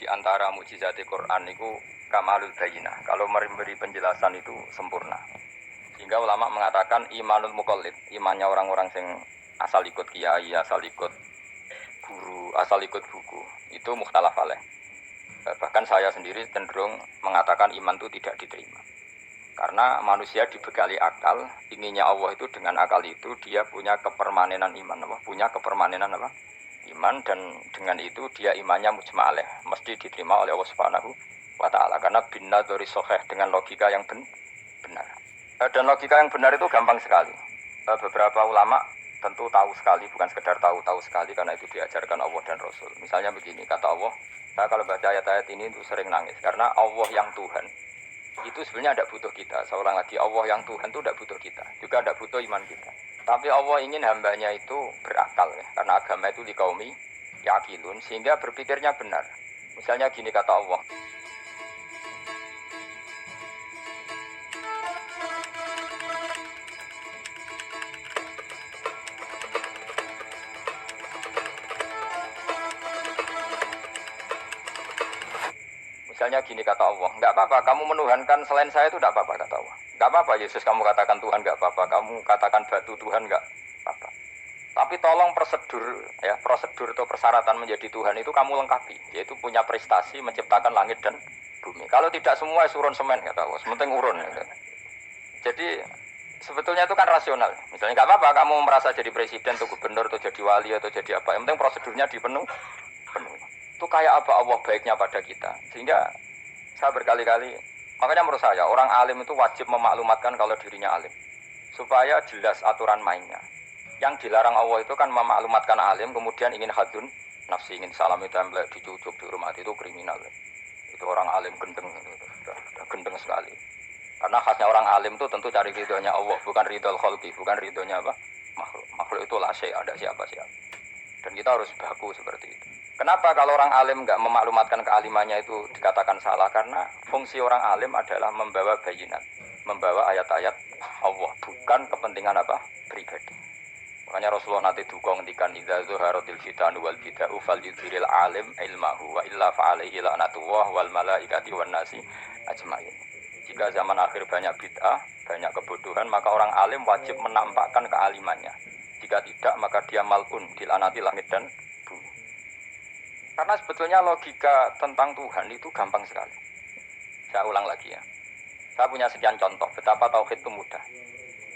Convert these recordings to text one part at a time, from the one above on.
di antara mukjizat Quran itu kamalul bayinah. Kalau memberi penjelasan itu sempurna. Sehingga ulama mengatakan imanul muqallid, imannya orang-orang yang asal ikut kiai, asal ikut guru, asal ikut buku, itu mukhtalaf alaih. Bahkan saya sendiri cenderung mengatakan iman itu tidak diterima. Karena manusia dibekali akal, inginnya Allah itu dengan akal itu dia punya kepermanenan iman, punya kepermanenan iman, dan dengan itu dia imannya mujma' alaih, mesti diterima oleh Allah Subhanahu wa taala karena binnadzari shahih, dengan logika yang benar. Dan logika yang benar itu gampang sekali. Beberapa ulama tentu tahu sekali, bukan sekedar tahu sekali karena itu diajarkan Allah dan Rasul. Misalnya begini, kata Allah, saya kalau baca ayat-ayat ini itu sering nangis karena Allah yang Tuhan itu sebenarnya tidak butuh kita. Seorang lagi, Allah yang Tuhan itu tidak butuh kita, juga tidak butuh iman kita. Tapi Allah ingin hambanya itu berakal ya, karena agama itu liqaumi yaqilun, sehingga berpikirnya benar. Misalnya gini kata Allah, enggak apa-apa, kamu menuhankan selain saya itu enggak apa-apa, kata Allah. Enggak apa-apa Yesus kamu katakan Tuhan, enggak apa-apa, kamu katakan batu Tuhan, enggak apa-apa. Tapi tolong prosedur atau persyaratan menjadi Tuhan itu kamu lengkapi, yaitu punya prestasi menciptakan langit dan bumi. Kalau tidak semua surun semen, kata Allah, sementing urun. Gitu. Jadi sebetulnya itu kan rasional. Misalnya enggak apa-apa kamu merasa jadi presiden atau gubernur atau jadi wali atau jadi apa, yang penting prosedurnya dipenuhi. Itu kayak apa Allah baiknya pada kita. Sehingga saya berkali-kali, makanya menurut saya orang alim itu wajib memaklumatkan kalau dirinya alim, supaya jelas aturan mainnya. Yang dilarang Allah itu kan memaklumatkan alim, kemudian ingin hadun nafsi, ingin salami template, dicucuk, dihormati, itu kriminal. Itu orang alim gendeng, sudah gendeng sekali. Karena khasnya orang alim itu tentu cari ridhonya Allah, bukan ridhol khalqi, bukan ridhonya apa? Makhluk. Makhluk itu la syai', ada siapa-siapa. Dan kita harus baku seperti itu. Kenapa kalau orang alim enggak memaklumatkan kealimannya itu dikatakan salah? Karena fungsi orang alim adalah membawa bayinat, membawa ayat-ayat Allah, bukan kepentingan pribadi. Makanya Rasulullah nanti duga ngendikan idza zuharatil fitanu wal bid'u falyudhiril alim ilmahu wa illa fa'alaihi la'natullah wal malaikati wan nasi ajmain. Jika zaman akhir banyak bid'ah, banyak kebodohan, maka orang alim wajib menampakkan kealimannya. Jika tidak, maka dia mal'un, dilaknati langit dan bumi. Karena sebetulnya logika tentang Tuhan itu gampang sekali. Saya ulang lagi ya. Saya punya sekian contoh betapa tauhid itu mudah.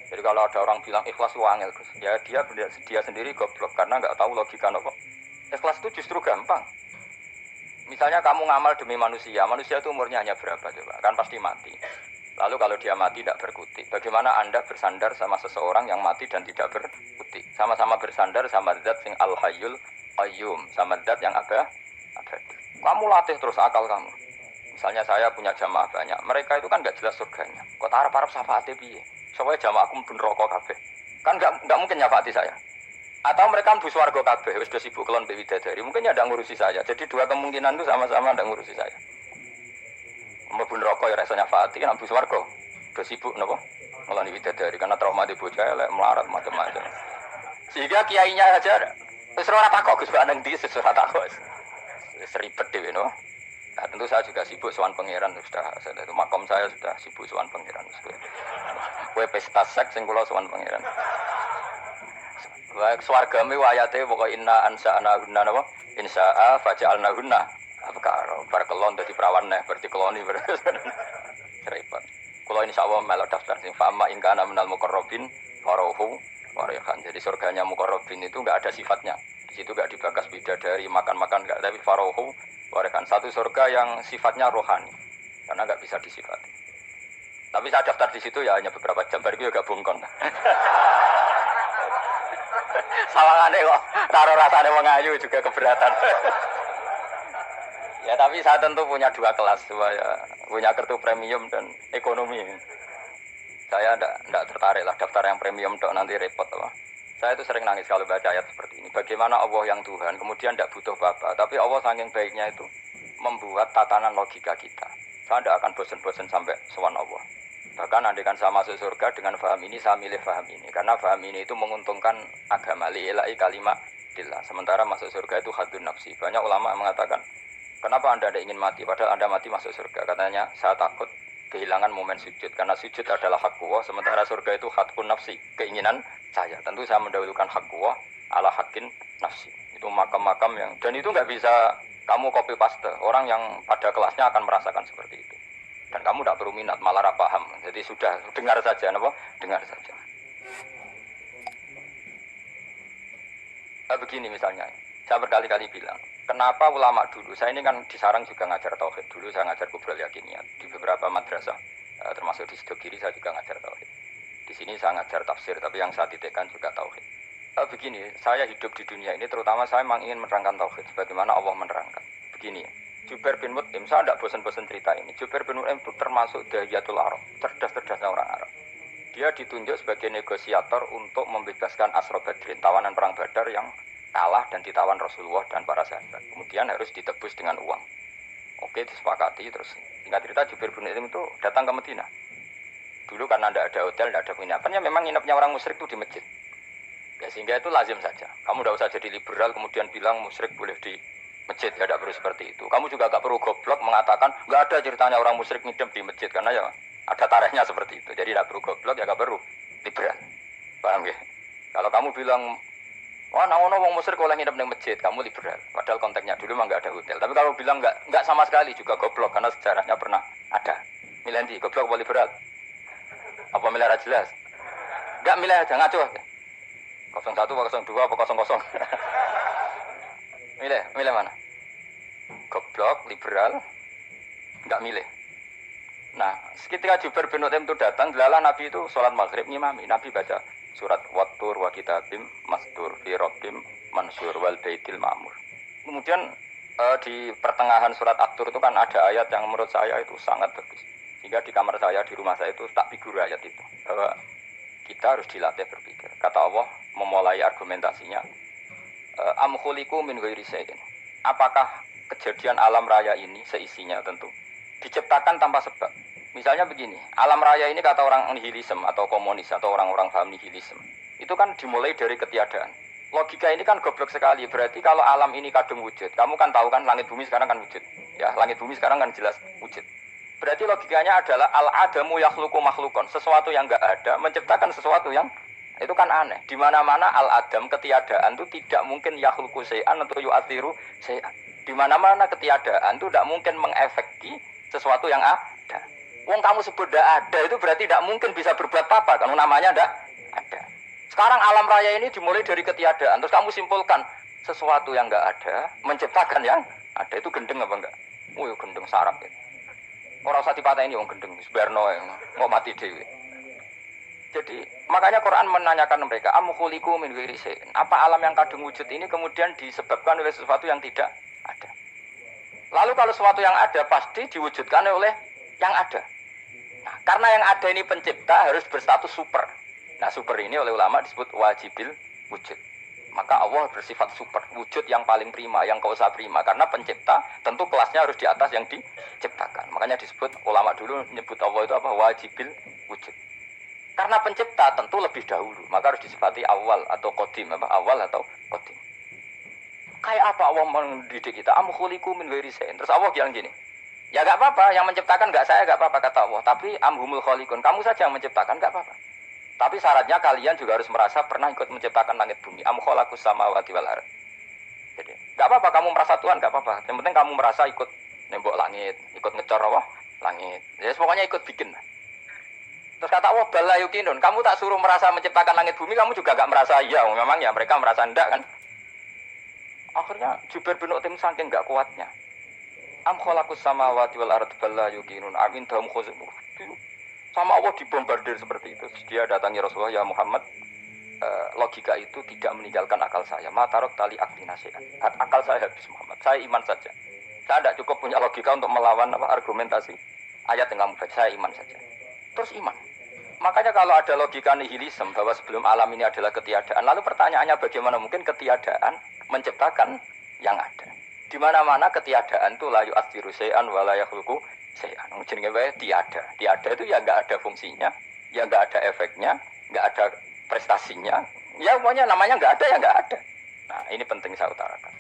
Jadi kalau ada orang bilang ikhlas itu angel, ya dia sendiri goblok karena nggak tahu logika nopo. Ikhlas itu justru gampang. Misalnya kamu ngamal demi manusia itu umurnya hanya berapa coba? Kan pasti mati. Lalu kalau dia mati tidak berkutik, bagaimana Anda bersandar sama seseorang yang mati dan tidak berkutik? Sama-sama bersandar sama zat sing al-hayyul qayyum, sama zat yang abadi. Kamu latih terus akal kamu. Misalnya saya punya jamaah banyak, mereka itu kan nggak jelas surganya. Kok arep-arep syafaate piye? Supaya jamaah aku mlebu neraka kabeh. Kan nggak mungkin nyafaati saya. Atau mereka mlebu swarga kabeh, wis do sibuk kelon mbek widadari. Mungkin ya ndak ngurusi saya. Jadi dua kemungkinan itu sama-sama ndak ngurusi saya. Mlebu neraka ya rasanya nyafaati, kan mlebu swarga do sibuk napa? Ngeloni widadari karena trauma di bocah elek melarat macam-macam. Sehingga kiainya aja wis ora takok Gus Pak nang ndi wis ora takok. Wis ribet dhewe no. Nah, tentu saya juga sibuk sowan pangeran itu makom saya sudah sibuk sowan pangeran. Kowe pesta seks sing kula sowan pangeran. Wa swargane wayate pokoke inna ansa'na gunna napa? Insya'a faja'alna gunna. Apakah bar kelon dadi perawan neh berarti keloni berarti. Repot. Kula insyaallah melok daftar sing fama in kana minal muqarrabin farohu warihan. Jadi surganya muqarrabin itu enggak ada sifatnya. Di situ enggak dibakas bidadari, makan-makan enggak, tapi farohu warihan, satu surga yang sifatnya rohani. Karena enggak bisa disifati. Tapi saya daftar di situ ya hanya beberapa jam, baru juga bungkon. Sawangane kok karo rasane wong ayu juga keberatan. Ya tapi saya tentu punya dua kelas, punya kartu premium dan ekonomi. Saya tidak tertarik lah daftar yang premium dok, nanti repot lah. Saya itu sering nangis kalau baca ayat seperti ini. Bagaimana Allah yang Tuhan, kemudian tidak butuh apa-apa, tapi Allah saking baiknya itu membuat tatanan logika kita. Saya tidak akan bosan-bosan sampai sowan Allah. Bahkan andaikan saya masuk surga dengan faham ini, saya milih faham ini. Karena faham ini itu menguntungkan agama li'ilai kalimat dillah. Sementara masuk surga itu hadun nafsi. Banyak ulama mengatakan, kenapa Anda tidak ingin mati? Padahal Anda mati masuk surga. Katanya, saya takut kehilangan momen sujud. Karena sujud adalah hak Allah, sementara surga itu hakun nafsi, keinginan saya. Tentu saya mendahulukan hak Allah ala hakin nafsi. Itu makam-makam yang, dan itu nggak bisa kamu copy paste. Orang yang pada kelasnya akan merasakan seperti itu. Dan kamu tidak perlu minat, malah paham. Jadi sudah, dengar saja, apa? Dengar saja. Begini misalnya, saya berkali-kali bilang, kenapa ulama dulu, saya ini kan di Sarang juga ngajar tauhid, dulu saya ngajar kubrul yakiniyat, di beberapa madrasah, termasuk di Sidogiri saya juga ngajar tauhid. Di sini saya ngajar tafsir, tapi yang saya titikkan juga tauhid. Begini, saya hidup di dunia ini, terutama saya memang ingin menerangkan tauhid, sebagaimana Allah menerangkan. Begini, Jubair bin Mut'im, saya tidak bosan-bosan cerita ini, Jubair bin Mut'im itu termasuk Dahiyatul Arab, cerdas-cerdasnya orang Arab. Dia ditunjuk sebagai negosiator untuk membebaskan Asra Badrin, tawanan perang Badar yang kalah dan ditawan Rasulullah dan para sahabat. Kemudian harus ditebus dengan uang. Oke, disepakati terus. Singkat cerita Jubair bin Mut'im itu datang ke Madinah. Dulu karena tidak ada hotel, tidak ada penginapan, ya memang nginepnya orang musyrik itu di masjid. Ya sehingga itu lazim saja. Kamu tidak usah jadi liberal kemudian bilang musyrik boleh di masjid, ya tidak perlu seperti itu. Kamu juga tidak perlu goblok mengatakan nggak ada ceritanya orang musyrik nginep di masjid, karena ya ada tarehnya seperti itu. Jadi tidak perlu goblok, ya tidak perlu liberal. Paham ya? Kalau kamu bilang, wah, naono wong musyrik oleh nginep di masjid, kamu liberal. Padahal konteksnya dulu memang nggak ada hotel. Tapi kalau bilang nggak sama sekali juga goblok, karena sejarahnya pernah ada. Milih nanti goblok apa liberal? Apa milih aja jelas? Nggak milih aja, ngaco aja. 01 apa 02 apa 00. Milih mana? Goblok, liberal, nggak milih. Nah, ketika Jubair bin Mut'im itu datang, delala Nabi itu sholat maghrib ngimami. Nabi baca surat Wattur wa kitabim mastur fi rabbim mansur wal baitil ma'mur. Kemudian di pertengahan surat At-Tur itu kan ada ayat yang menurut saya itu sangat bagus. Sehingga di kamar saya, di rumah saya itu tak figur ayat itu. Bahwa kita harus dilatih berpikir. Kata Allah memulai argumentasinya, am khuliqu min ghairi syai'in. Apakah kejadian alam raya ini seisinya tentu diciptakan tanpa sebab? Misalnya begini, alam raya ini kata orang nihilisme atau komunis atau orang-orang paham nihilisme, itu kan dimulai dari ketiadaan. Logika ini kan goblok sekali. Berarti kalau alam ini kadung wujud, kamu kan tahu kan langit bumi sekarang kan wujud. Ya, langit bumi sekarang kan jelas wujud. Berarti logikanya adalah al-adamu yakhluqu makhlukon, sesuatu yang enggak ada menciptakan sesuatu yang itu kan aneh. Di mana-mana al-adam ketiadaan itu tidak mungkin yakhluqu syai'an atau yu'athiru syai'an. Di mana-mana ketiadaan itu tidak mungkin mengefeki sesuatu yang ada. Wong kamu sebut tidak ada itu berarti tidak mungkin bisa berbuat apa kalau namanya tidak ada. Sekarang alam raya ini dimulai dari ketiadaan, terus kamu simpulkan sesuatu yang enggak ada menciptakan yang ada. Itu gendeng apa enggak? Oh ya gendeng sarap ya. Orang usah dipatahin wong gendeng, sebarno mau mati dewi. Jadi makanya Quran menanyakan mereka, am khuliqu min ghairi syai'in. Apa alam yang kadung wujud ini kemudian disebabkan oleh sesuatu yang tidak ada? Lalu kalau sesuatu yang ada pasti diwujudkan oleh yang ada. Nah, karena yang ada ini pencipta harus berstatus super. Nah, super ini oleh ulama disebut wajibil wujud. Maka Allah bersifat super, wujud yang paling prima, yang kausa prima. Karena pencipta tentu kelasnya harus di atas yang diciptakan. Makanya disebut, ulama dulu menyebut Allah itu apa? Wajibil wujud. Karena pencipta tentu lebih dahulu, maka harus disifati awal atau qadim, apa? Awal atau qadim. Kayak apa Allah mendidik kita? Am khuliqu min ghairi syai'in. Terus Allah bilang gini, ya gak apa-apa, yang menciptakan gak saya, gak apa-apa kata Allah. Tapi amhumul khaliqun, kamu saja yang menciptakan, gak apa-apa. Tapi syaratnya kalian juga harus merasa pernah ikut menciptakan langit bumi. Am khalaqus samawati wal ardh. Jadi, gak apa-apa kamu merasa Tuhan, gak apa-apa. Yang penting kamu merasa ikut nembok langit, ikut ngecor apa? Langit. Ya pokoknya ikut bikin. Terus kata Allah, bala yukinun, kamu tak suruh merasa menciptakan langit bumi, kamu juga gak merasa iya. Memang ya mereka merasa enggak kan. Akhirnya Jubair bin Mut'im saking gak kuatnya. Am khalaqus samawati wal ardh bala yukinun amin dahum khuzumu. Sama Allah dibombardir seperti itu. Dia datangi Rasulullah, ya Muhammad, logika itu tidak meninggalkan akal saya. Matarok tali akli nasihat. Akal saya habis Muhammad. Saya iman saja. Saya tidak cukup punya logika untuk melawan argumentasi ayat yang kamu baca. Saya iman saja. Terus iman. Makanya kalau ada logika nihilisme bahwa sebelum alam ini adalah ketiadaan, lalu pertanyaannya bagaimana mungkin ketiadaan menciptakan yang ada? Di mana-mana ketiadaan itu la yu'athiru syai'an wa la yakhluqu syai'an. Jenenge wae tiada. Tiada itu ya enggak ada fungsinya, ya enggak ada efeknya, enggak ada prestasinya. Ya pokoknya namanya enggak ada ya enggak ada. Nah, ini penting saya utarakan.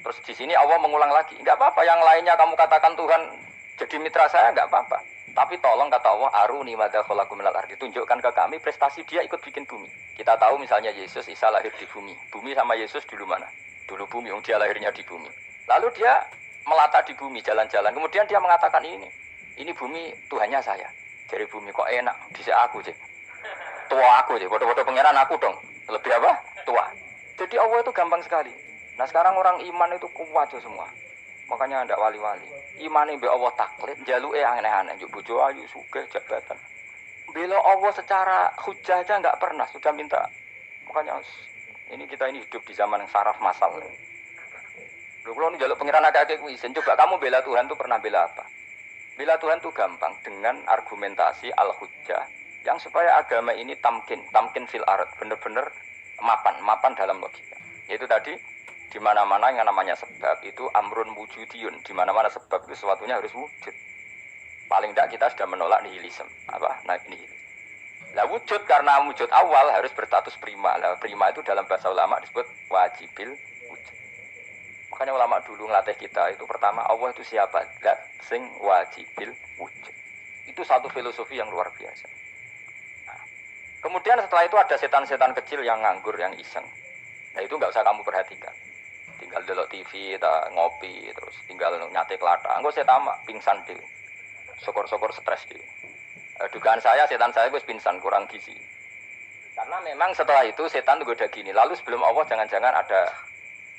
Terus di sini Allah mengulang lagi, enggak apa-apa yang lainnya kamu katakan Tuhan jadi mitra saya enggak apa-apa. Tapi tolong kata Allah, aruni madza khalaqu minal ardi, tunjukkan ke kami prestasi dia ikut bikin bumi. Kita tahu misalnya Yesus, Isa lahir di bumi. Bumi sama Yesus dulu mana? Dulu bumi, dia lahirnya di bumi. Lalu dia melata di bumi, jalan-jalan. Kemudian dia mengatakan ini bumi Tuhannya saya. Dari bumi kok enak, bisa aku sih. Tua aku sih, bodoh-bodoh pangeran aku dong. Lebih apa? Tua. Jadi Allah itu gampang sekali. Nah sekarang orang iman itu kuat semua. Makanya ada wali-wali. Iman mbek Allah taklid, jaluke aneh-aneh, njuk bojo ayu, sugih, jabatan. Bela Allah secara hujah aja enggak pernah, sudah minta. Makanya kita ini hidup di zaman yang saraf masal. Lho kalau njaluk pangeran akeh-akeh kuwi, coba kamu bela Tuhan tuh pernah bela apa? Bela Tuhan tuh gampang dengan argumentasi al-hujjah yang supaya agama ini tamkin fil ard, benar-benar mapan dalam logika. Yaitu tadi di mana-mana yang namanya sebab itu amrun wujudiyun, di mana-mana sebab itu sesuatunya harus wujud. Paling tidak kita sudah menolak nihilisme, nihilisme. Lah wujud karena wujud awal harus berstatus prima. Lah prima itu dalam bahasa ulama disebut wajibil wujud. Makanya ulama dulu ngelatih kita itu pertama Allah itu siapa? Zat sing wajibil wujud. Itu satu filosofi yang luar biasa. Nah, kemudian setelah itu ada setan-setan kecil yang nganggur, yang iseng. Nah itu nggak usah kamu perhatikan. Tinggal delok TV, ngopi, terus tinggal nyate kelata. Engko setama pingsan dhewe. Syukur-syukur stres dhewe. Dugaan saya setan saya wis pingsan kurang gizi. Karena memang setelah itu setan goda gini. Lalu sebelum Allah jangan-jangan ada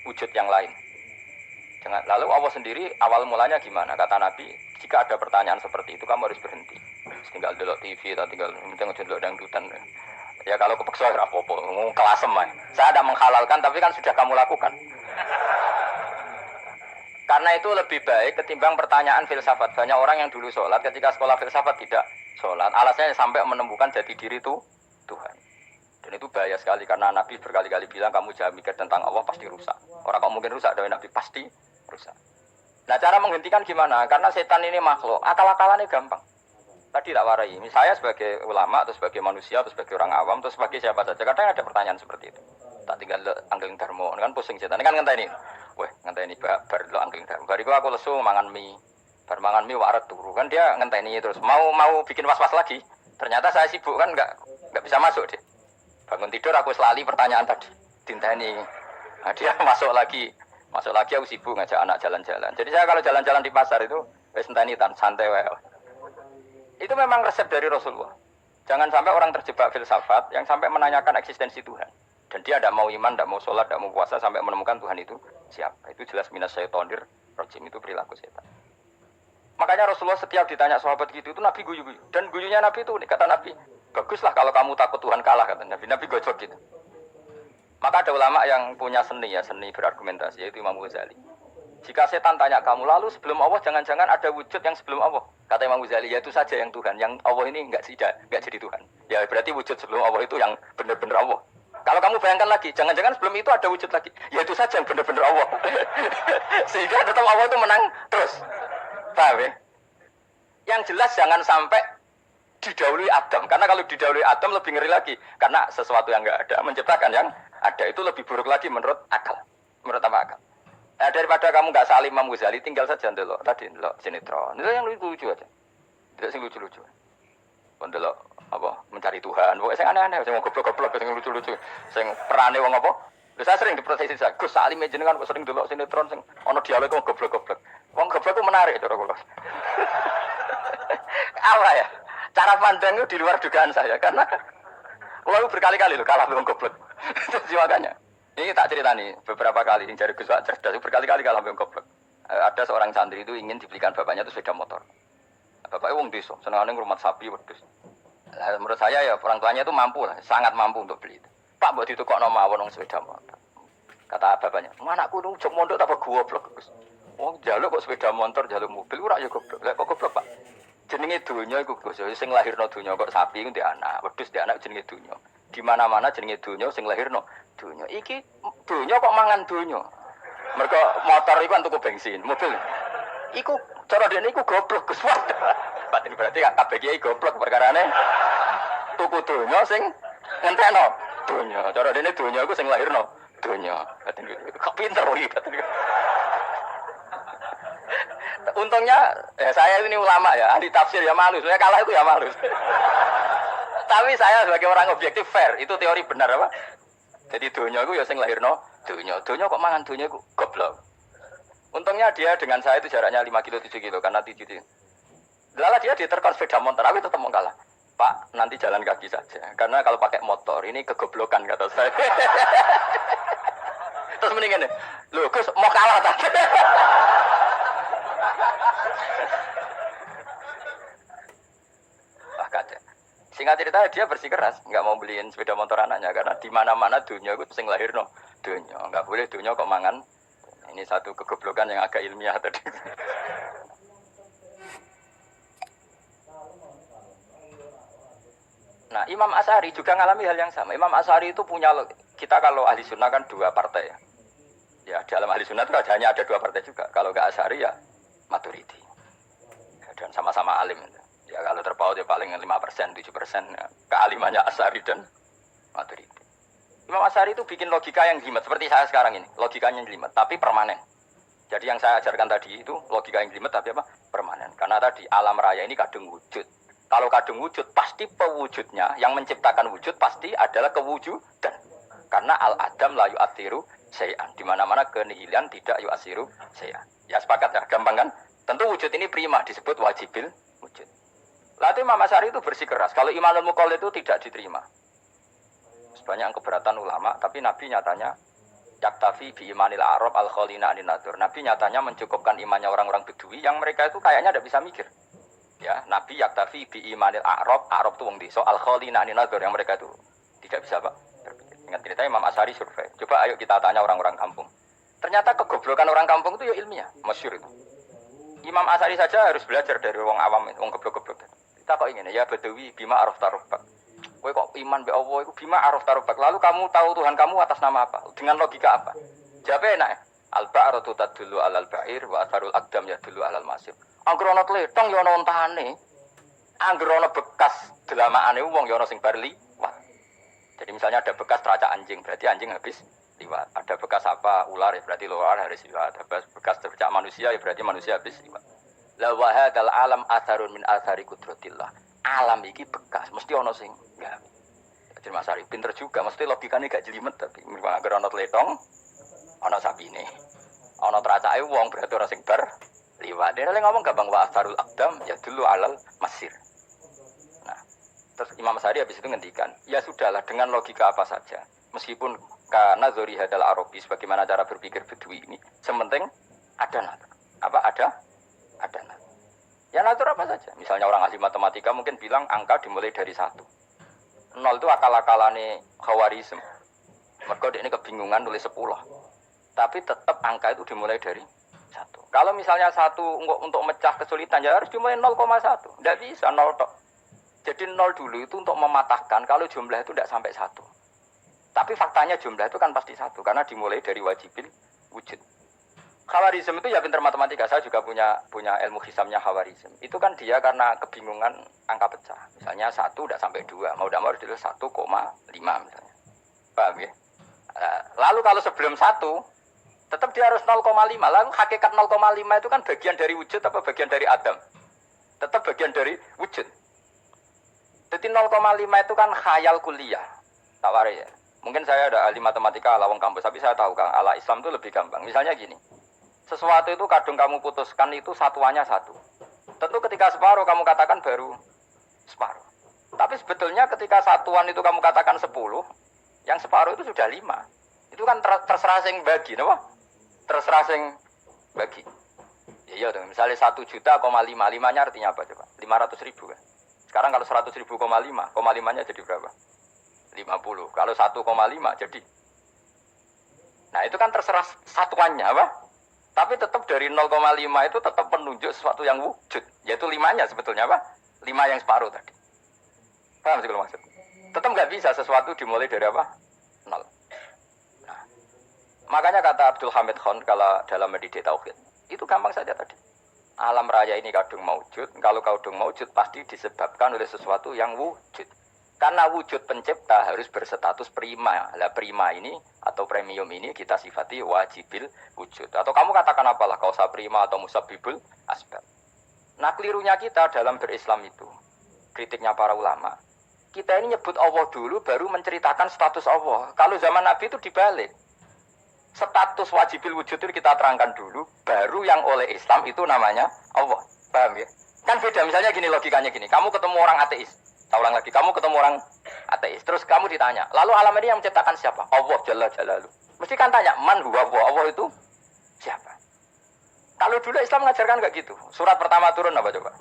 wujud yang lain. Lalu Allah sendiri awal mulanya gimana? Kata Nabi, jika ada pertanyaan seperti itu kamu harus berhenti. Tinggal delok TV atau tinggal delok dangdutan. Ya kalau kepeksa ora apa-apa, kelasem ae. Saya ada menghalalkan tapi kan sudah kamu lakukan. Karena itu lebih baik ketimbang pertanyaan filsafat. Banyak orang yang dulu sholat ketika sekolah filsafat tidak sholat. Alasannya sampai menemukan jati diri itu Tuhan. Dan itu bahaya sekali karena Nabi berkali-kali bilang kamu jangan mikir tentang Allah pasti rusak. Orang kok mungkin rusak dari Nabi pasti rusak. Nah cara menghentikan gimana? Karena setan ini makhluk, akal-akalannya gampang. Tadi tak warai. Saya sebagai ulama atau sebagai manusia atau sebagai orang awam atau sebagai siapa saja kadang ada pertanyaan seperti itu. Tak tinggal angling darmo, kan pusing setan. Kan ngenteni. Weh, ngenteni bar lo angling darmo. Bariku aku lesu mangan mie. Bar mangan mie waret turu. Kan dia ngenteni terus mau bikin was-was lagi. Ternyata saya sibuk kan enggak bisa masuk deh. Bangun tidur aku selali pertanyaan tadi. Dinteni. Nah, dia masuk lagi aku sibuk ngajak anak jalan-jalan. Jadi saya kalau jalan-jalan di pasar itu wis enteni santai wae. Itu memang resep dari Rasulullah. Jangan sampai orang terjebak filsafat yang sampai menanyakan eksistensi Tuhan. Dan dia tidak mau iman, tidak mau sholat, tidak mau puasa sampai menemukan Tuhan itu siapa. Itu jelas minas syaitonir rajim, itu perilaku setan. Makanya Rasulullah setiap ditanya sahabat gitu itu Nabi guyu-guyu. Dan guyunya Nabi itu kata Nabi, baguslah kalau kamu takut Tuhan kalah kata Nabi. Nabi gojok gitu. Maka ada ulama yang punya seni berargumentasi yaitu Imam Ghazali. Jika setan tanya kamu, lalu sebelum Allah jangan-jangan ada wujud yang sebelum Allah. Kata Imam Ghazali, ya itu saja yang Tuhan. Yang Allah ini enggak jadi Tuhan. Ya berarti wujud sebelum Allah itu yang benar-benar Allah. Kalau kamu bayangkan lagi, jangan-jangan sebelum itu ada wujud lagi. Ya itu saja yang benar-benar Allah. Sehingga tetap Allah itu menang terus. Paham ya? Yang jelas jangan sampai didahului Adam. Karena kalau didahului Adam lebih ngeri lagi. Karena sesuatu yang enggak ada menciptakan yang ada itu lebih buruk lagi menurut akal. Menurut apa akal? Nah, daripada kamu nggak salim Imam Ghazali, tinggal saja ndelok tadi ndelok sinetron. Itu yang lucu aja. Tidak sing lucu-lucu. Ndelok apa mencari Tuhan. Pokoknya sing aneh-aneh, sing goblok-goblok, sing lucu-lucu, sing perane wong apa? Lha saya sering diprotes saya. Gus Salim jenengan kok sering ndelok sinetron sing ana dialog wong goblok-goblok. Wong goblok itu menarik cara kula. Apa ya? Cara pandang itu di luar dugaan saya karena kula berkali-kali lho kalah wong goblok. Jadi makanya ini tak cerita nih, beberapa kali yang cari Gus Wak cerdas, berkali-kali kalau ambil goblok. Ada seorang santri itu ingin dibelikan bapaknya itu sepeda motor. Bapaknya wong desa, senangnya ngurmat sapi wedhus. Menurut saya ya orang tuanya itu mampu lah, sangat mampu untuk beli itu. Pak buat itu kok mawon wong sepeda motor. Kata bapaknya, anakku itu jok mondok tak goblok Gus. Wong jaluk kok sepeda motor, jaluk mobil ora ya goblok. Lah kok goblok Pak? Jenenge donya iku Gus, sing lahirno donya kok sapi ku ndek anak, wedhus ndek anak jenenge donya. Di mana-mana jenenge donya sing lahirno donya. Iki donya kok mangan donya. Mergo motor iku kan tuku bensin, mobil. Iku cara dene iku goblok Gus. Batin berarti kabeh kiai goblok perkarane tuku donya sing ngentekno donya. Cara dene donya iku sing lahirno donya. Batin kok pinter iki batin. Untungnya saya ini ulama ya, ahli tafsir ya malu. Saya kalah itu ya malu. Tapi saya sebagai orang objektif fair, itu teori benar apa? Jadi dunia itu ya sing lahirno dunia. Dunia kok mangan dunia itu goblok. Untungnya dia dengan saya itu jaraknya 5 kilo 7 kilo karena 7 kilo. Lala dia diterkon sepeda motor, tapi tetap mau kalah. Pak, nanti jalan kaki saja. Karena kalau pakai motor ini kegoblokan kata saya. Terus mendingan nih, loh Gus mau kalah tak? Wah kacau. Singkat cerita dia bersikeras, nggak mau beliin sepeda motor anaknya karena di mana-mana dunia itu sing lahir no dunia, nggak boleh dunia kok mangan. Ini satu kegoblokan yang agak ilmiah tadi. Nah, Imam Asy'ari juga ngalami hal yang sama. Imam Asy'ari itu punya, kita kalau ahli sunnah kan 2 partai ya. Ya, dalam ahli sunnah itu hanya ada 2 partai juga. Kalau nggak Asy'ari ya Maturidi. Ya, dan sama-sama alim. Ya kalau terpaut ya paling 5%, 7% ya. Kealimannya Asy'ari dan Maturidi. Imam Asy'ari itu bikin logika yang jelimet seperti saya sekarang ini. Logikanya jelimet tapi permanen. Jadi yang saya ajarkan tadi itu logika yang jelimet tapi apa? Permanen. Karena tadi alam raya ini kadung wujud. Kalau kadung wujud, pasti pewujudnya, yang menciptakan wujud pasti adalah kewujudan. Karena al-adam la yu'athiru syai'an. Di mana-mana kenihilan tidak yu'athiru syai'an. Ya sepakat ya, gampang kan? Tentu wujud ini prima, disebut wajibil wujud. Lalu Imam Asy'ari itu bersikeras. Kalau Imanul Muqallid itu tidak diterima. Sebanyak keberatan ulama, tapi Nabi nyatanya yaktafi bi imanil arab al-khalina anin nadur. Nabi nyatanya mencukupkan imannya orang-orang Bedui yang mereka itu kayaknya tidak bisa mikir. Ya, Nabi yaktafi bi imanil a'rab itu wong desa al-khalina anin nadur yang mereka itu tidak bisa Pak. Ingat cerita Imam Asy'ari survei. Coba ayo kita tanya orang-orang kampung. Ternyata kegoblokan orang kampung itu ya ilmiah, masyhur itu. Imam Asy'ari saja harus belajar dari wong awam, wong goblok-goblok. Kita kok ingin ya Badawi bima araf tarubak. Kowe kok iman be Allah iku bima araf tarubak. Lalu kamu tahu Tuhan kamu atas nama apa? Dengan logika apa? Jawabnya enak. Al-ba'ratu tadullu 'alal ba'ir wa atharul aqdam yadullu 'alal masir. Angger ana tletong ya ana ontane. Angger ana bekas delamaane wong ya ana sing bar liwat. Jadi misalnya ada bekas teracak anjing, berarti anjing habis liwat. Ada bekas apa ular ya berarti ular harus liwat. Ada bekas teracak manusia ya berarti manusia habis liwat. La wa hadzal alam atharun min athari qudratillah. Alam iki bekas mesti ana sing gawe. Jadi Mas Ari pinter juga, mesti logikane gak jelimet tapi angger ana tletong ana sapine. Ana teracake wong berarti ora sing bar liwat. Dia ngomong gampang wa asarul aqdam ya dulu alal masir. Nah, terus Imam Asy'ari habis itu ngendikan, ya sudahlah dengan logika apa saja. Meskipun karena zori hadal arabi sebagaimana cara berpikir Bedui ini, sementing ada natur. Apa ada natur. Ya natur apa saja. Misalnya orang ahli matematika mungkin bilang angka dimulai dari 1. 0 itu akal-akalane Khawarizm. Mergo ini kebingungan nulis 10. Tapi tetap angka itu dimulai dari 1. Kalau misalnya 1 untuk mecah kesulitan ya harus dimulai 0,1. Tidak bisa 0 tok. Jadi 0 dulu itu untuk mematahkan kalau jumlah itu tidak sampai 1. Tapi faktanya jumlah itu kan pasti 1 karena dimulai dari wajibil wujud. Khawarizm itu ya pintar matematika. Saya juga punya ilmu hisamnya Khawarizm. Itu kan dia karena kebingungan angka pecah. Misalnya 1 tidak sampai 2, mau tidak mau harus ditulis 1,5 misalnya. Paham ya? Lalu kalau sebelum 1 tetap dia harus 0,5. Lalu hakikat 0,5 itu kan bagian dari wujud apa bagian dari adam? Tetap bagian dari wujud. Jadi 0,5 itu kan khayal kuliah. Tak warai ya. Mungkin saya ada ahli matematika ala wong kampus, tapi saya tahu kan ala Islam itu lebih gampang. Misalnya gini. Sesuatu itu kadung kamu putuskan itu satuannya 1. Tentu ketika separuh kamu katakan baru separuh. Tapi sebetulnya ketika satuan itu kamu katakan 10, yang separuh itu sudah 5. Itu kan terserah sing bagi, no? Terserah sing bagi. Iya dong, misalnya 1 juta, 5-nya artinya apa coba? 500.000 kan. Sekarang kalau 100.000, 5-nya jadi berapa? 50. Kalau 1,5 jadi. Nah itu kan terserah satuannya apa? Tapi tetap dari 0,5 itu tetap menunjuk sesuatu yang wujud. Yaitu 5-nya sebetulnya apa? 5 yang separuh tadi. Paham sih kalau maksud? Tetap nggak bisa sesuatu dimulai dari apa? 0. Nah, makanya kata Abdul Hamid Khan kalau dalam Mendidik Tauhid, itu gampang saja tadi. Alam raya ini kadung maujud. Kalau kadung maujud pasti disebabkan oleh sesuatu yang wujud. Karena wujud pencipta harus berstatus prima. Lah prima ini atau premium ini kita sifati wajibil wujud. Atau kamu katakan apalah kausa prima atau musabbibul asbab. Nah kelirunya kita dalam berislam itu, kritiknya para ulama. Kita ini nyebut Allah dulu baru menceritakan status Allah. Kalau zaman Nabi itu dibalik. Status wajibil wujud itu kita terangkan dulu, baru yang oleh Islam itu namanya Allah. Paham ya? Kan beda, misalnya gini logikanya gini. Kamu ketemu orang ateis. Saya ulang lagi, kamu ketemu orang ateis, terus kamu ditanya, lalu alam ini yang menciptakan siapa? Allah Jalla Jalaluh. Mesti kan tanya, man huwa Allah? Allah itu siapa? Kalau dulu Islam mengajarkan enggak gitu. Surat pertama turun apa coba?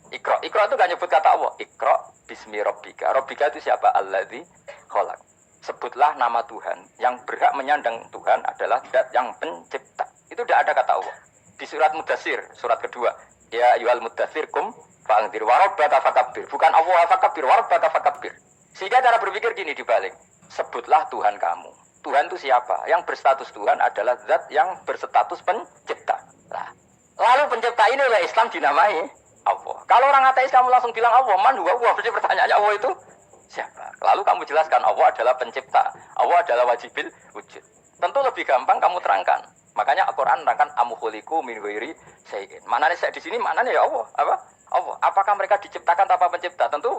Iqra. Iqra itu enggak nyebut kata Allah. Iqra bismi rabbika. Rabbika itu siapa? Alladzi khalaq. Sebutlah nama Tuhan. Yang berhak menyandang Tuhan adalah zat yang pencipta. Itu tidak ada kata Allah. Di surat Mudatsir, surat kedua. Ya ayyuhal mudatsir kum fa'anzir wa rabbaka fakabbir. Bukan Allah fakabbir, wa rabbaka fakabbir. Sehingga cara berpikir gini dibalik. Sebutlah Tuhan kamu. Tuhan itu siapa? Yang berstatus Tuhan adalah zat yang berstatus pencipta. Nah, lalu pencipta ini oleh Islam dinamai Allah. Kalau orang ateis kamu langsung bilang Allah, man huwa Allah. Berarti pertanyaannya Allah itu siapa? Lalu kamu jelaskan Allah adalah pencipta. Allah adalah wajibil wujud. Tentu lebih gampang kamu terangkan. Makanya Al-Quran menerangkan amuhuliku min ghairi syai'in. Mananya saya di sini, mananya ya Allah. Apa? Allah. Apakah mereka diciptakan tanpa pencipta? Tentu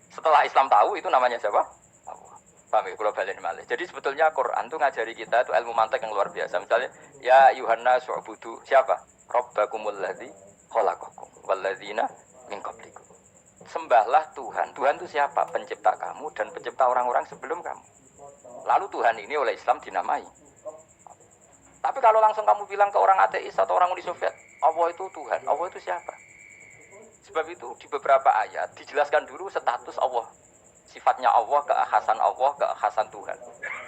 setelah Islam tahu itu namanya siapa? Allah. Paham ya? Kalau balik malih. Jadi sebetulnya Quran itu ngajari kita itu ilmu mantek yang luar biasa. Misalnya, ya Yuhanna su'budu. Siapa? Rabbakumul ladzi khalaqakum walladzina min qablikum. Sembahlah Tuhan. Tuhan itu siapa? Pencipta kamu dan pencipta orang-orang sebelum kamu. Lalu Tuhan ini oleh Islam dinamai. Tapi kalau langsung kamu bilang ke orang ateis atau orang Uni Soviet, Allah itu Tuhan, Allah itu siapa? Sebab itu di beberapa ayat dijelaskan dulu status Allah. Sifatnya Allah, keakhasan Allah, keakhasan Tuhan.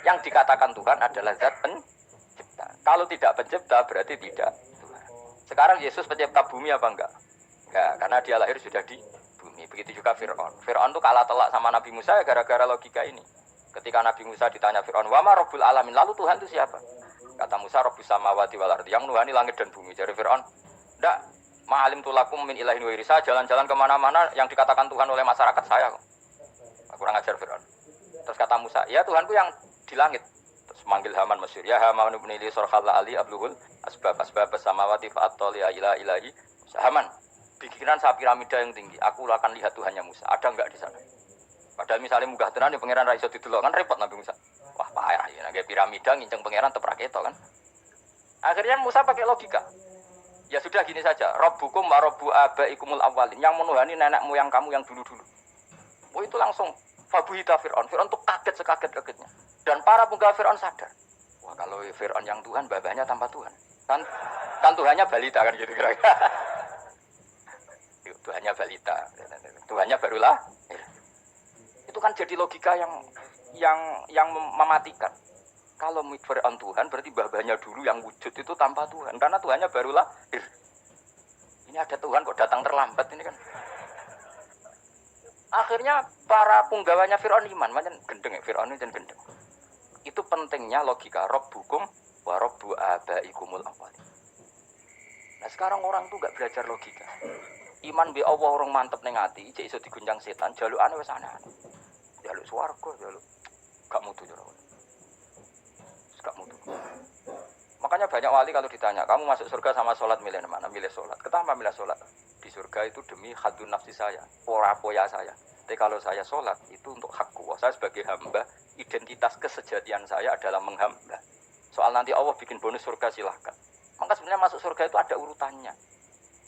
Yang dikatakan Tuhan adalah zat pencipta. Kalau tidak pencipta berarti tidak Tuhan. Sekarang Yesus pencipta bumi apa enggak? Enggak, karena dia lahir sudah di bumi. Begitu juga Fir'aun. Fir'aun itu kalah telak sama Nabi Musa ya gara-gara logika ini. Ketika Nabi Musa ditanya Fir'aun, wa ma rabbul alamin, lalu Tuhan itu siapa? Kata Musa, Rabbus samawati wal ardi, yang menuhani langit dan bumi. Jadi Fir'aun, enggak, ma'alim tulakum min ilahin wa irisa, jalan-jalan kemana-mana yang dikatakan Tuhan oleh masyarakat saya. Kurang ajar Fir'aun. Terus kata Musa, ya Tuhanku yang di langit. Terus manggil Haman Mesir, ya Haman ibn Ili sorhalla ali abluhul asbab samawati fa'attoli ila ilahi. Haman, bikinan saya piramida yang tinggi, aku akan lihat Tuhannya Musa. Ada enggak di sana? Padahal misalnya munggah tenan ya pangeran ra iso didelok kan repot Nabi Musa. Wah, payah ya nggak piramida nginceng pangeran teprak ketok kan. Akhirnya Musa pakai logika. Ya sudah gini saja, Rabbukum wa rabbu abaikumul awwalin, yang menuhani nenek moyang kamu yang dulu-dulu. Oh itu langsung fabuhita Fir'aun. Fir'aun tuh kaget sekaget-kagetnya. Dan para penggawa Fir'aun sadar. Wah, kalau Fir'aun yang Tuhan, babanya tanpa Tuhan. Kan Tuhannya balita kan gitu kira-kira. Tuhannya balita. Tuhannya barulah. Itu kan jadi logika yang mematikan. Kalau Fir'aun Tuhan berarti babanya dulu yang wujud itu tanpa Tuhan, karena Tuhannya baru lahir. Ini ada Tuhan kok datang terlambat ini kan. Akhirnya para punggawanya Fir'aun iman, macam gendeng ya Fir'aun itu gendeng. Itu pentingnya logika Rabbukum wa rabbu abaikumul awwalin. Nah sekarang orang tuh enggak belajar logika. Iman bi Allah orang mantep ning ati, cek iso digoncang setan, jalukane wis aneh-aneh. Jaluk swarga, jaluk gak mutu yo ora. Gak mutu. Makanya banyak wali kalau ditanya, kamu masuk surga sama sholat milih mana? Milih sholat. Kenapa milih sholat? Di surga itu demi hadun nafsi saya, poya saya. Tapi kalau saya sholat itu untuk hakku. Saya sebagai hamba, identitas kesejatian saya adalah menghamba. Soal nanti Allah bikin bonus surga silahkan. Maka sebenarnya masuk surga itu ada urutannya.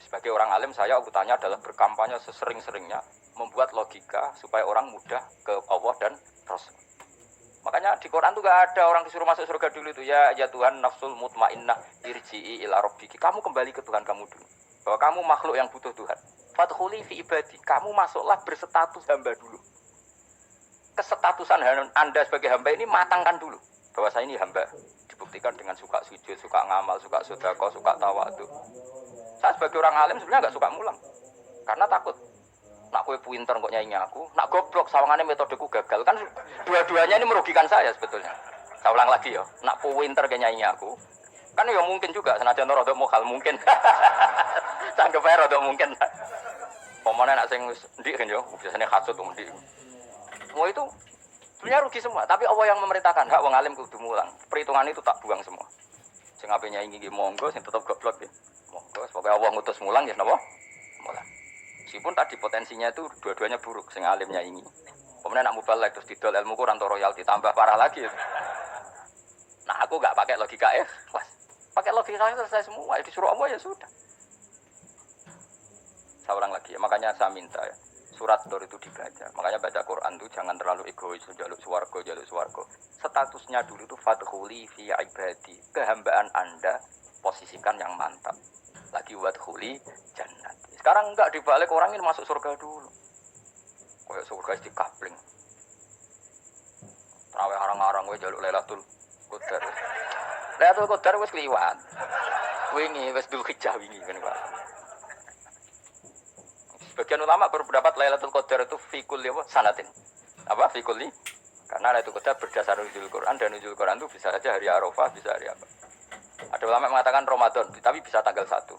Sebagai orang alim saya urutannya adalah berkampanye sesering-seringnya, membuat logika supaya orang mudah ke Allah dan Rasul. Makanya di Quran tuh gak ada orang disuruh masuk surga dulu itu ya Tuhan nafsul mutmainnah irji'i ila rabbiki. Kamu kembali ke Tuhan kamu dulu. Bahwa kamu makhluk yang butuh Tuhan. Fadkhuli fi ibadi. Kamu masuklah berstatus hamba dulu. Kesestatusan Anda sebagai hamba ini matangkan dulu. Bahwa saya ini hamba. Dibuktikan dengan suka sujud, suka ngamal, suka sedekah, suka tawadhu. Saya sebagai orang alim sebenarnya gak suka mulang. Karena takut. Nak kue pinter kok nyanyi aku, nak goblok sawangannya metodeku gagal. Kan dua-duanya ini merugikan saya sebetulnya. Saya ulang lagi ya, nak kue pinter kayak nyanyi aku. Kan ya mungkin juga, senajan rada mokal mungkin. Sanggep ae rada mungkin. Pomone nak sing ndik kan yo, biasane hasud tuh ndik. Semua itu sebenarnya rugi semua, tapi Allah yang memerintahkan hak wong alim kudu mulang. Perhitungan itu tak buang semua. Sing ape nyaingi nggih monggo, sing tetep goblok nggih. Monggo, sebab Allah ngutus mulang ya napa? Mulang. Meskipun tadi potensinya itu dua-duanya buruk, sing alim nyaingi. Kemudian nak mubalek terus didol ilmu Quran atau royalti tambah parah lagi. Nah aku nggak pakai logika ikhlas, pakai logika selesai semua. Disuruh Allah ya sudah. Saya ulang lagi, makanya saya minta ya, surat Nur itu dibaca. Makanya baca Quran itu jangan terlalu egois, jaluk swarga. Statusnya dulu itu fadkhuli fi ibadi, kehambaan Anda posisikan yang mantap. Lagi wadkhuli jannat. Sekarang enggak dibalik, orang ini masuk surga dulu. Kayak surga di kapling. Rawe arang-arang we jaluk Lailatul Qadar. Lailatul Qadar wis kliwat. Wingi wis Dzulhijjah wingi kan Pak. Sebagian ulama berpendapat Lailatul Qadar itu fi kulli sanatin. Apa fi kulli? Karena Lailatul Qadar berdasar nuzul Quran dan nuzul Quran itu bisa saja hari Arafah, bisa hari apa. Ada ulama mengatakan Ramadan, tapi bisa tanggal 1.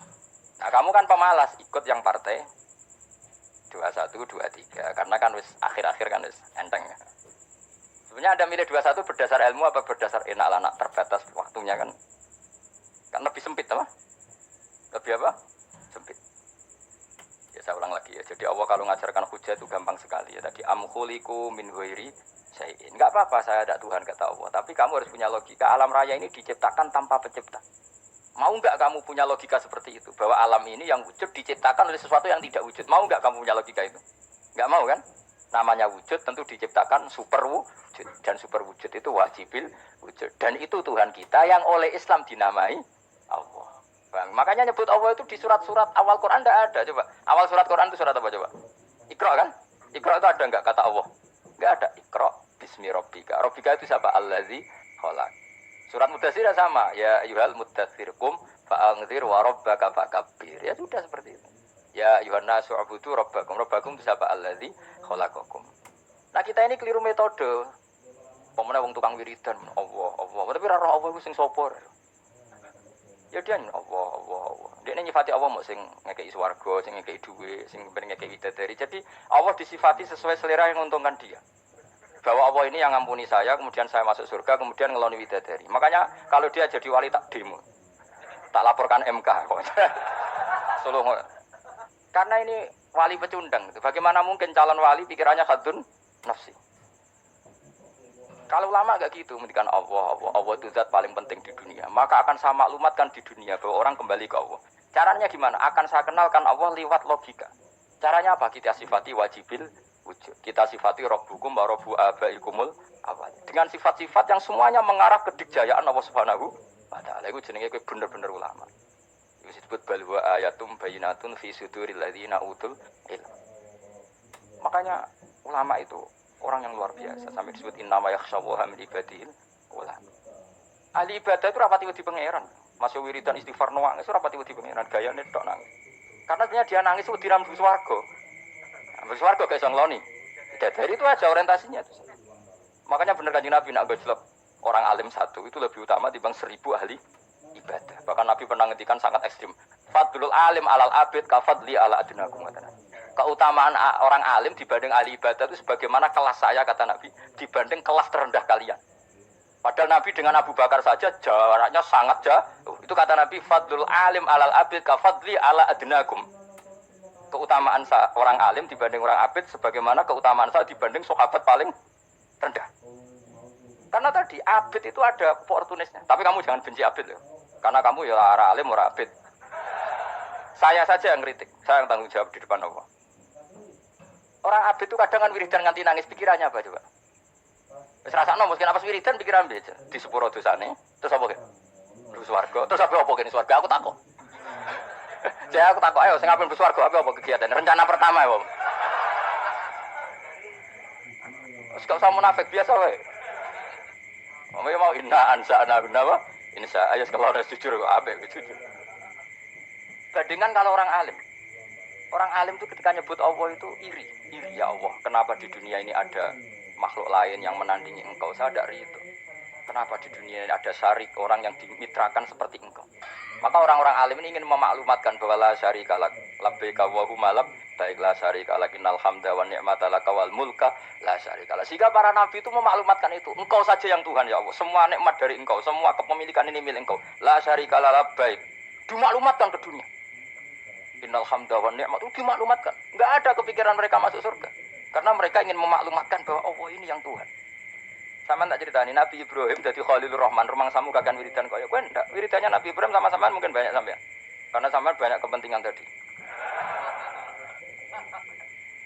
Nah, kamu kan pemalas ikut yang partai 21, 23 karena kan wis akhir-akhir kan wis enteng. Sebenarnya Anda milih 21 berdasar ilmu apa berdasar enak anak terbatas waktunya kan? Kan lebih sempit apa? Lebih apa? Sempit. Ya saya ulang lagi ya. Jadi Allah kalau ngajarkan hujah itu gampang sekali ya. Tadi amkhuliku min ghairi syai'in. Enggak apa-apa saya ada Tuhan kata Allah, tapi kamu harus punya logika. Alam raya ini diciptakan tanpa pencipta. Mau enggak kamu punya logika seperti itu? Bahwa alam ini yang wujud diciptakan oleh sesuatu yang tidak wujud. Mau enggak kamu punya logika itu? Enggak mau kan? Namanya wujud tentu diciptakan super wujud. Dan super wujud itu wajibil wujud. Dan itu Tuhan kita yang oleh Islam dinamai Allah. Bang. Makanya nyebut Allah itu di surat-surat awal Quran enggak ada. Coba. Awal surat Quran itu surat apa coba? Iqra kan? Iqra itu ada enggak kata Allah? Enggak ada. Iqra bismi rabbika. Rabbika itu siapa? Allazi khalaq. Surat Mudatsir sama, ya ayyuhal mudatsir qum fa'anzir wa rabbaka fakabbir. Ya sudah seperti itu. Ya ayyuhan nasu ubudu rabbakum. Rabbakum itu siapa? Allazi khalaqakum. Nah, kita ini keliru metode. Pemene wong tukang wiridan, Allah. Tapi ora roh Allah iku sing sapa? Ya dia Allah. Dia nyifati Allah mau sing ngekeki swarga, sing ngekeki dhuwit, sing ben ngekeki bidadari. Jadi Allah disifati sesuai selera yang menguntungkan dia. Bahwa Allah ini yang ngampuni saya, kemudian saya masuk surga, kemudian ngeloni bidadari. Makanya kalau dia jadi wali tak demo. Tak laporkan MK. Solo. Karena ini wali pecundang. Bagaimana mungkin calon wali pikirannya khadun nafsi. Kalau lama enggak gitu, mendikan Allah itu zat paling penting di dunia. Maka akan saya maklumatkan di dunia bahwa orang kembali ke Allah. Caranya gimana? Akan saya kenalkan Allah lewat logika. Caranya apa? Kita sifati wajibil wujud. Kita sifati rabbukum wa rabbu abaikumul awal. Dengan sifat-sifat yang semuanya mengarah ke dikjayaan Allah Subhanahu wa taala. Iku jenenge kowe bener-bener ulama. Iku disebut bal wa ayatum bayyinatun fi suduril ladzina utul ilm. Makanya ulama itu orang yang luar biasa sampai disebut innama yakhshawaha min ibadil ulama. Ahli ibadah itu rapati wedi pangeran. Masuk wiridan istighfar nangis rapati wedi pangeran, gayane tok nangis. Karena dia nangis wedi ra mlebu swarga. Mlebu swarga gak iso ngloni. Dari itu aja orientasinya. Makanya benar Kanjeng Nabi nak gojlok orang alim satu itu lebih utama dibanding 1000 ahli ibadah. Bahkan Nabi pernah ngendikan sangat ekstrim. Fadlul alim alal abid kafadli ala adnakum. Keutamaan orang alim dibanding ahli ibadah itu sebagaimana kelas saya kata Nabi dibanding kelas terendah kalian. Padahal Nabi dengan Abu Bakar saja jaraknya sangat jauh. Itu kata Nabi fadlul alim alal abid kafadli ala adnakum. Keutamaan orang alim dibanding orang abid sebagaimana keutamaan saya dibanding sahabat paling rendah. Karena tadi abid itu ada oportunisnya. Tapi kamu jangan benci abid loh. Karena kamu ya orang alim, orang abid. Saya saja yang kritik. Saya yang tanggung jawab di depan Allah. Orang abid itu kadang kan wiridan nganti nangis. Pikirannya apa coba? Wis rasakno mungkin apa wiridan pikiran aja. Di sepuro dosane. Terus apa ke? Terus swarga. Terus apa kene swarga? Aku takut. Saya aku takut, ayo, saya ngapain bersuarga, apa kegiatan? Rencana pertama ya, Om. Gak usah munafik, biasa, weh. Om mau inna ansa'na apa? Insya, ayo kalau harus jujur, apa jujur. Bandingkan kalau orang alim. Orang alim itu ketika nyebut Allah itu iri ya Allah. Kenapa di dunia ini ada makhluk lain yang menandingi engkau? Saya tidak iri itu. Kenapa di dunia ini ada syarik orang yang dimitrakan seperti engkau? Maka orang-orang alim ini ingin memaklumatkan bahwa la syarika lak, labbaika wa huma labbaik, la syarika lak, innal hamda wan ni'mata laka wal mulka la syarika lak. Sehingga para nabi itu memaklumatkan itu. Engkau saja yang Tuhan ya Allah. Semua nikmat dari Engkau, semua kepemilikan ini milik Engkau. La syarika lak labbaik. Dimaklumatkan ke dunia. Innal hamda wan ni'mat itu dimaklumatkan. Enggak ada kepikiran mereka masuk surga. Karena mereka ingin memaklumatkan bahwa Allah ini yang Tuhan. Sama tak ceritani Nabi Ibrahim jadi Khalilur Rahman, rumang samu kakan wiridan kaya kowe ndak. Wiridannya Nabi Ibrahim sama sampean mungkin banyak sampean. Karena sampean banyak kepentingan tadi.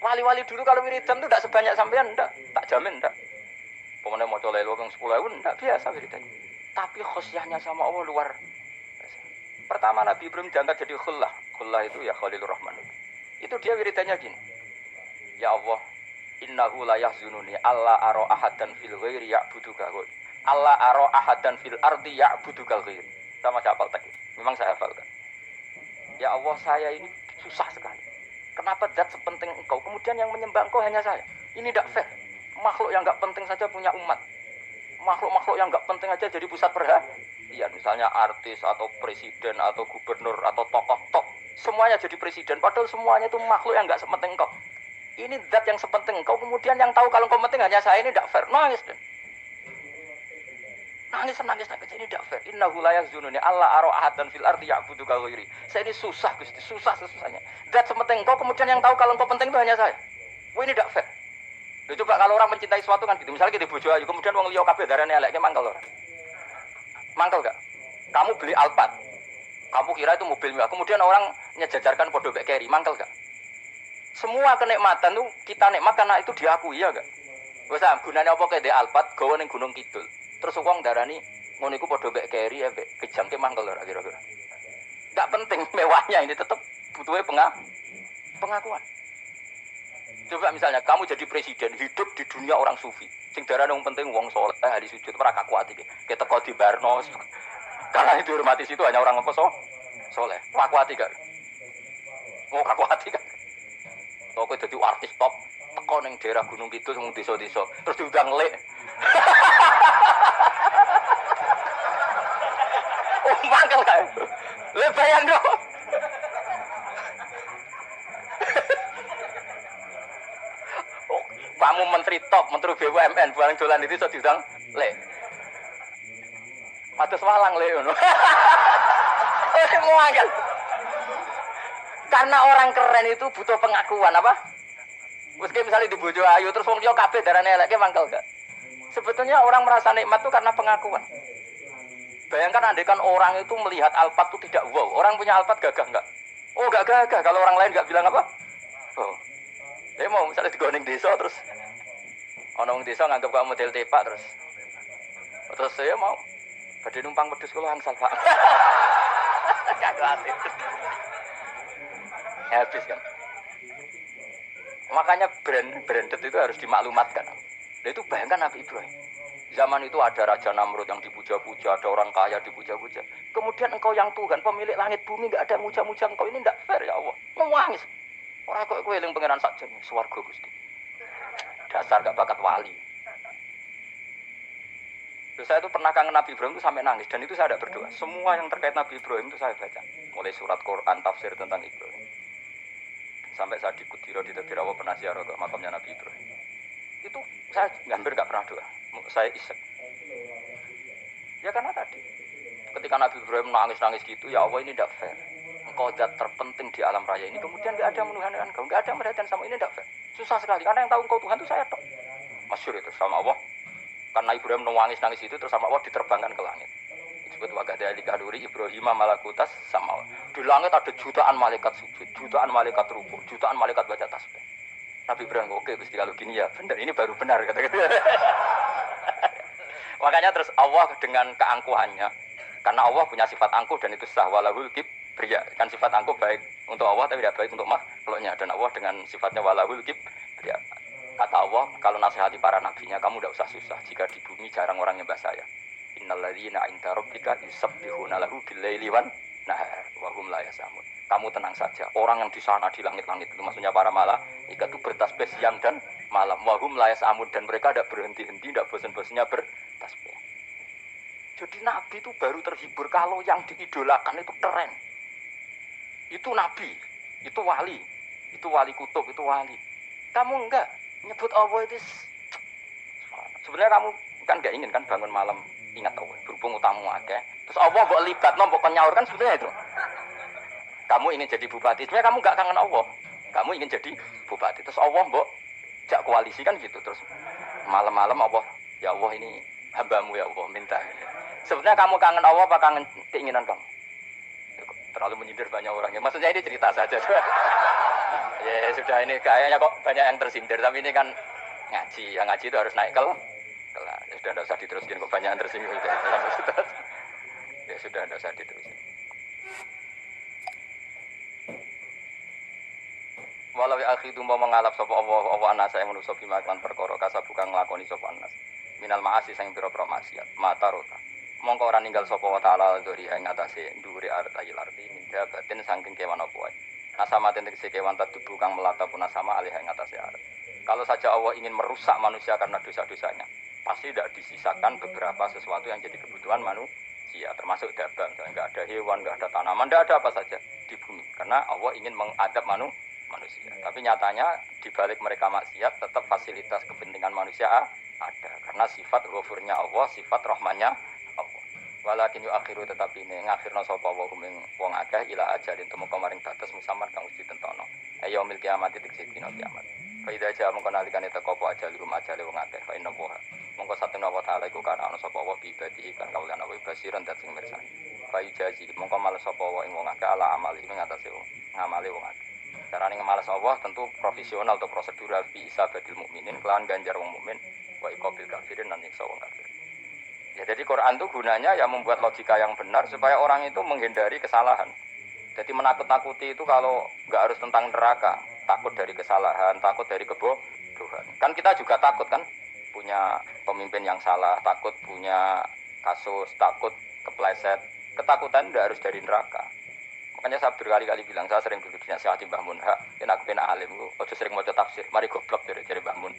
Wali-wali dulu kalau wiridan itu tidak sebanyak sampean ndak, tak jamin ndak. Pokoknya mau lelo yang 10.000 ndak biasa wiridannya. Tapi khosyahnya sama Allah luar biasa. Pertama Nabi Ibrahim diangkat jadi khullah. Khullah itu ya Khalilur Rahman. Itu dia wiridannya gini. Ya Allah, innahu la yahzununi alla ara ahadan fil ghairi ya'buduka ghairi. Alla ara ahadan fil ardi ya'buduka ghairi. Sama saya hafal tadi. Memang saya hafalkan. Ya Allah, saya ini susah sekali. Kenapa zat sepenting engkau kemudian yang menyembah engkau hanya saya? Ini tidak fair. Makhluk yang enggak penting saja punya umat. Makhluk-makhluk yang enggak penting aja jadi pusat perhatian. Misalnya artis atau presiden atau gubernur atau tokoh-tokoh. Semuanya jadi presiden. Padahal semuanya itu makhluk yang enggak sepenting engkau. Ini zat yang sepenting engkau, kemudian yang tahu kalau engkau penting hanya saya, ini tidak fair. Nangis deh. Nangis, ini tidak fair. Innahu la yahzununi alla ara ahadan fil ardi ya'buduka ghairi. Saya ini susah Gusti, susah sesusahnya. Zat sepenting engkau, kemudian yang tahu kalau engkau penting itu hanya saya. Wah, ini tidak fair. Loh, coba kalau orang mencintai sesuatu kan gitu. Misalnya kita bojo ayu, kemudian wong liya kabeh darane elek, mangkel ora? Mangkel gak? Kamu beli Alphard. Kamu kira itu mobil mewah. Kemudian orang nyejajarkan podo mek keri, mangkel gak? Semua kenikmatan tuh kita nikmat karena itu diakui ya gak? Wes gunane apa kayak di Alphard gawe ning Gunung Kidul. Terus wong darani ngono iku padha mek keri ya kejangke mangkel ora kira-kira. Enggak penting mewahnya ini tetap butuhnya pengakuan. Coba misalnya kamu jadi presiden hidup di dunia orang sufi. Sing darane wong penting wong saleh ahli sujud ora kakuat iki. Kita teko di Barno. Karena itu hormati situ hanya orang apa soleh. Kakuat iki gak? Oh kakuat iki gak? Kowe dadi artis top, teko ning daerah Gunung Kidul mung desa-desa, terus diundang lek. Oh, mangkel kae. Le bayang dong. Oh, kamu menteri top, menteri BUMN, barang dolan itu iso diundang lek. Matus walang lek ngono. Mangkel. Karena orang keren itu butuh pengakuan apa? Meski misalnya di bojo ayu terus wong liya kabeh darane elek mangkel gak? Sebetulnya orang merasa nikmat itu karena pengakuan. Bayangkan andaikan orang itu melihat Alphard itu tidak wow. Orang punya Alphard gagah enggak? Oh, enggak gagah. Kalau orang lain enggak bilang apa? Oh. Dia mau misalnya digoning desa terus ana wong desa nganggep kok model tepak terus saya mau badhe numpang wedhus kula angsal, Pak. Kagak habis kan. Makanya branded itu harus dimaklumatkan. Nah, itu bayangkan Nabi Ibrahim. Zaman itu ada Raja Namrud yang dipuja-puja, ada orang kaya dipuja-puja. Kemudian engkau yang Tuhan, pemilik langit bumi, enggak ada muja-muja engkau, ini enggak fair ya Allah. Nangis. Ora kok kowe eling pangeran sakjane, swarga Gusti. Dasar gak bakat wali. Terus saya itu pernah kangen Nabi Ibrahim itu sampai nangis dan itu saya tidak berdoa. Semua yang terkait Nabi Ibrahim itu saya baca. Mulai surat Quran, tafsir tentang Ibrahim. Sampai saya di Kudiro di Tadirawa pernah ziarah ke makamnya Nabi Ibrahim. Itu saya hampir gak pernah doa. Saya isek. Ya karena tadi ketika Nabi Ibrahim nangis-nangis gitu, ya Allah ini tidak fair. Engkau zat terpenting di alam raya ini, kemudian gak ada menuhankan engkau, gak ada merhatian sama ini, tidak fair. Susah sekali, karena yang tahu engkau Tuhan itu saya tok. Masyhur itu sama Allah. Karena Ibrahim nangis-nangis itu terus sama Allah diterbangkan ke langit. Disebut wagadali kaduri Ibrahim malakutas sama Allah. Di langit ada jutaan malaikat sujud, jutaan malaikat rukuk, jutaan malaikat baca tasbih. Nabi Ibrahim oke Gusti kalau gini ya benar, ini baru benar kata-kata. Makanya terus Allah dengan keangkuhannya, karena Allah punya sifat angkuh dan itu sah walahul kibriya. Kan sifat angkuh baik untuk Allah tapi tidak baik untuk makhluknya, dan Allah dengan sifatnya walahul kibriya. Kata Allah, kalau nasihati para nabinya, kamu tidak usah susah jika di bumi jarang orang nyembah saya. Innalladzina 'inda rabbika yusabbihuna lahu bil-laili wan nahar wa hum la yasamun. Kamu tenang saja. Orang yang di sana di langit-langit itu maksudnya para malaikat itu bertasbih siang dan malam. Wa hum la yasamun, dan mereka tidak berhenti-henti, tidak bosan-bosannya bertasbih. Jadi Nabi itu baru terhibur kalau yang diidolakan itu keren. Itu Nabi, itu wali kutub, itu wali. Kamu enggak nyebut Allah itu. Sebenarnya kamu kan enggak ingin kan bangun malam ingat Allah, berhubung utamu akeh. Terus Allah mbok libatno, mbok kenyaur kan sebenarnya itu. Kamu ingin jadi bupati, sebenarnya kamu enggak kangen Allah. Kamu ingin jadi bupati, terus Allah mbok jak koalisi kan gitu terus. Malam-malam Allah, ya Allah ini hambamu ya Allah minta. Sebenarnya kamu kangen Allah apa kangen keinginan kamu? Terlalu menyindir banyak orang ya. Maksudnya ini cerita saja. Ya sudah ini kayaknya kok banyak yang tersindir. Tapi ini kan ngaji. Yang ngaji itu harus naik kelas. Ya sudah tidak usah diteruskan kok banyak yang tersinggung. Ya sudah tidak usah diteruskan. Walau akhidu mau mengalap sapa Allah anasa yang manusa bima kan perkara kasabuka nglakoni sapa anas. Minal maasi sing pira-pira maksiat. Mata rota. Mongko ora ninggal sapa wa taala dzuri ing atase dhuwure artayil arti minda batin saking kewan apa wae. Nasama tegese kewan tadubu kang melata pun sama alih ing atase arat. Kalau saja Allah ingin merusak manusia karena dosa-dosanya, pasti tidak disisakan beberapa sesuatu yang jadi kebutuhan manusia, termasuk dagang. Enggak ada hewan, enggak ada tanaman, enggak ada apa saja di bumi. Karena Allah ingin mengadab manusia. Tapi nyatanya di balik mereka maksiat tetap fasilitas kepentingan manusia ada. Karena sifat ghafurnya Allah, sifat rahmannya Allah. Walakin yu akhiru tetapi ini ngakhirna sapa wa kuming wong akeh ila ajalin temu kemaring batas musamman kang wis ditentono. Ayo mil kiamat diksi dina kiamat. Fa idza jaa mongko nalikane teko apa ajal rum ajale wong akeh fa inna wa mongko satuna wa taala iku kana ana sapa wa bi ibadi kan kaulan wa basiran dat sing mirsani. Fa ijazi mongko males sapa wa ing wong akeh ala amali ing atase wong ngamali wong akeh. Carane ngemales Allah tentu profesional atau prosedural bi isabatil mukminin kelan ganjar wong mukmin wa iqabil kafirin lan nyiksa wong kafir. Ya jadi Quran itu gunanya ya membuat logika yang benar supaya orang itu menghindari kesalahan. Jadi menakut-nakuti itu kalau nggak harus tentang neraka, takut dari kesalahan, takut dari kebodohan. Kan kita juga takut kan punya pemimpin yang salah, takut punya kasus, takut kepleset. Ketakutan nggak harus dari neraka. Makanya saya berkali-kali bilang, saya sering duduk dinasihati Mbah Mun, yang aku kena alim, ojo sering mau tafsir, mari goblok dari Mbah Mun.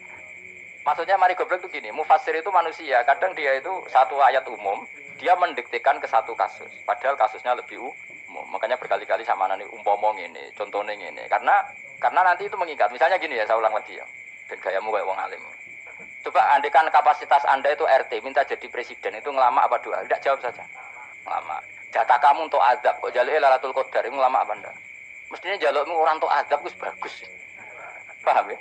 Maksudnya mari goblok itu gini, mufassir itu manusia, kadang dia itu satu ayat umum, dia mendiktekan ke satu kasus, padahal kasusnya lebih umum. Makanya berkali-kali sama nani umpama ini, contohnya ini, karena nanti itu mengikat. Misalnya gini ya, saya ulang lagi ya, dan gayamu kayak wong alim. Coba andekan kapasitas Anda itu RT, minta jadi presiden, itu ngelama apa doa? Tidak, jawab saja. Ngelama. Jatah kamu untuk azab, kok jaluk Lailatul Qadar, itu ngelama apa Anda? Mestinya jalukmu orang untuk azab, itu bagus. Paham ya?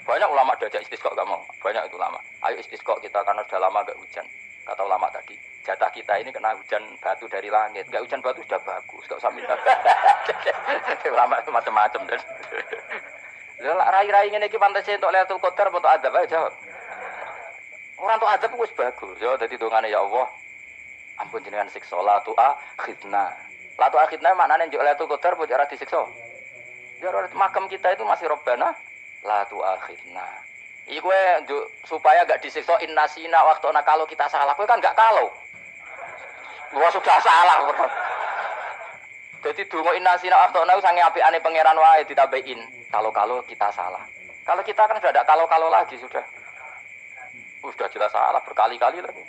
Banyak ulama diajak istisqa gak mau. Banyak itu ulama. Ayo istisqa kita karena sudah lama gak hujan. Kata ulama tadi, jatah kita ini kena hujan batu dari langit. Gak hujan batu sudah bagus, gak usah minta. Ulama macam-macam. Rai-rai ngene iki pantes untuk Lailatul Qadar atau azab aja jawab. Orang untuk azab wis bagus. Yo dadi dongane ya Allah. Ampun jenengan siksa la tu akhidna. La tu akhidna maknane njuk Lailatul Qadar mbok ora disiksa. Ya makam kita itu masih Robbana la tu akhirna. Iku supaya gak disiksa innasina waktu kalau kita salah. Kowe kan gak kalau. Gua sudah salah. Jadi donga innasina waktu sange apikane pangeran wae ditambahin. Kalau kita salah. Kalau kita kan sudah ada kalau lagi sudah. Sudah jelas salah berkali-kali lagi.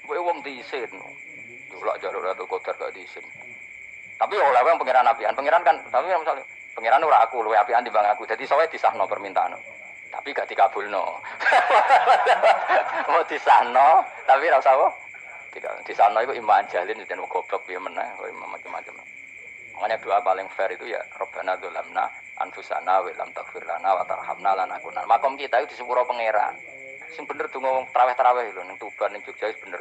Kowe wong diisin. Julak jalur Lailatul Qadar gak diisin. Tapi oleh wong pangeran apian. Pangeran kan tapi misalnya pengiran ora aku luwe apian timbang aku. Jadi sowe disahno permintaan. Tapi gak dikabulno. Mau disahno, tapi ora usah apa? Disahno iku iman jalin dan goblok piye meneh, kowe macam-macam. Makanya doa paling fair itu ya Rabbana dzalamna anfusana wa lam taghfir lana wa tarhamna lanakunanna. Makom kita itu di sepuro pangeran. Sing bener donga traweh-traweh lho ning Tuban ning Jogja wis bener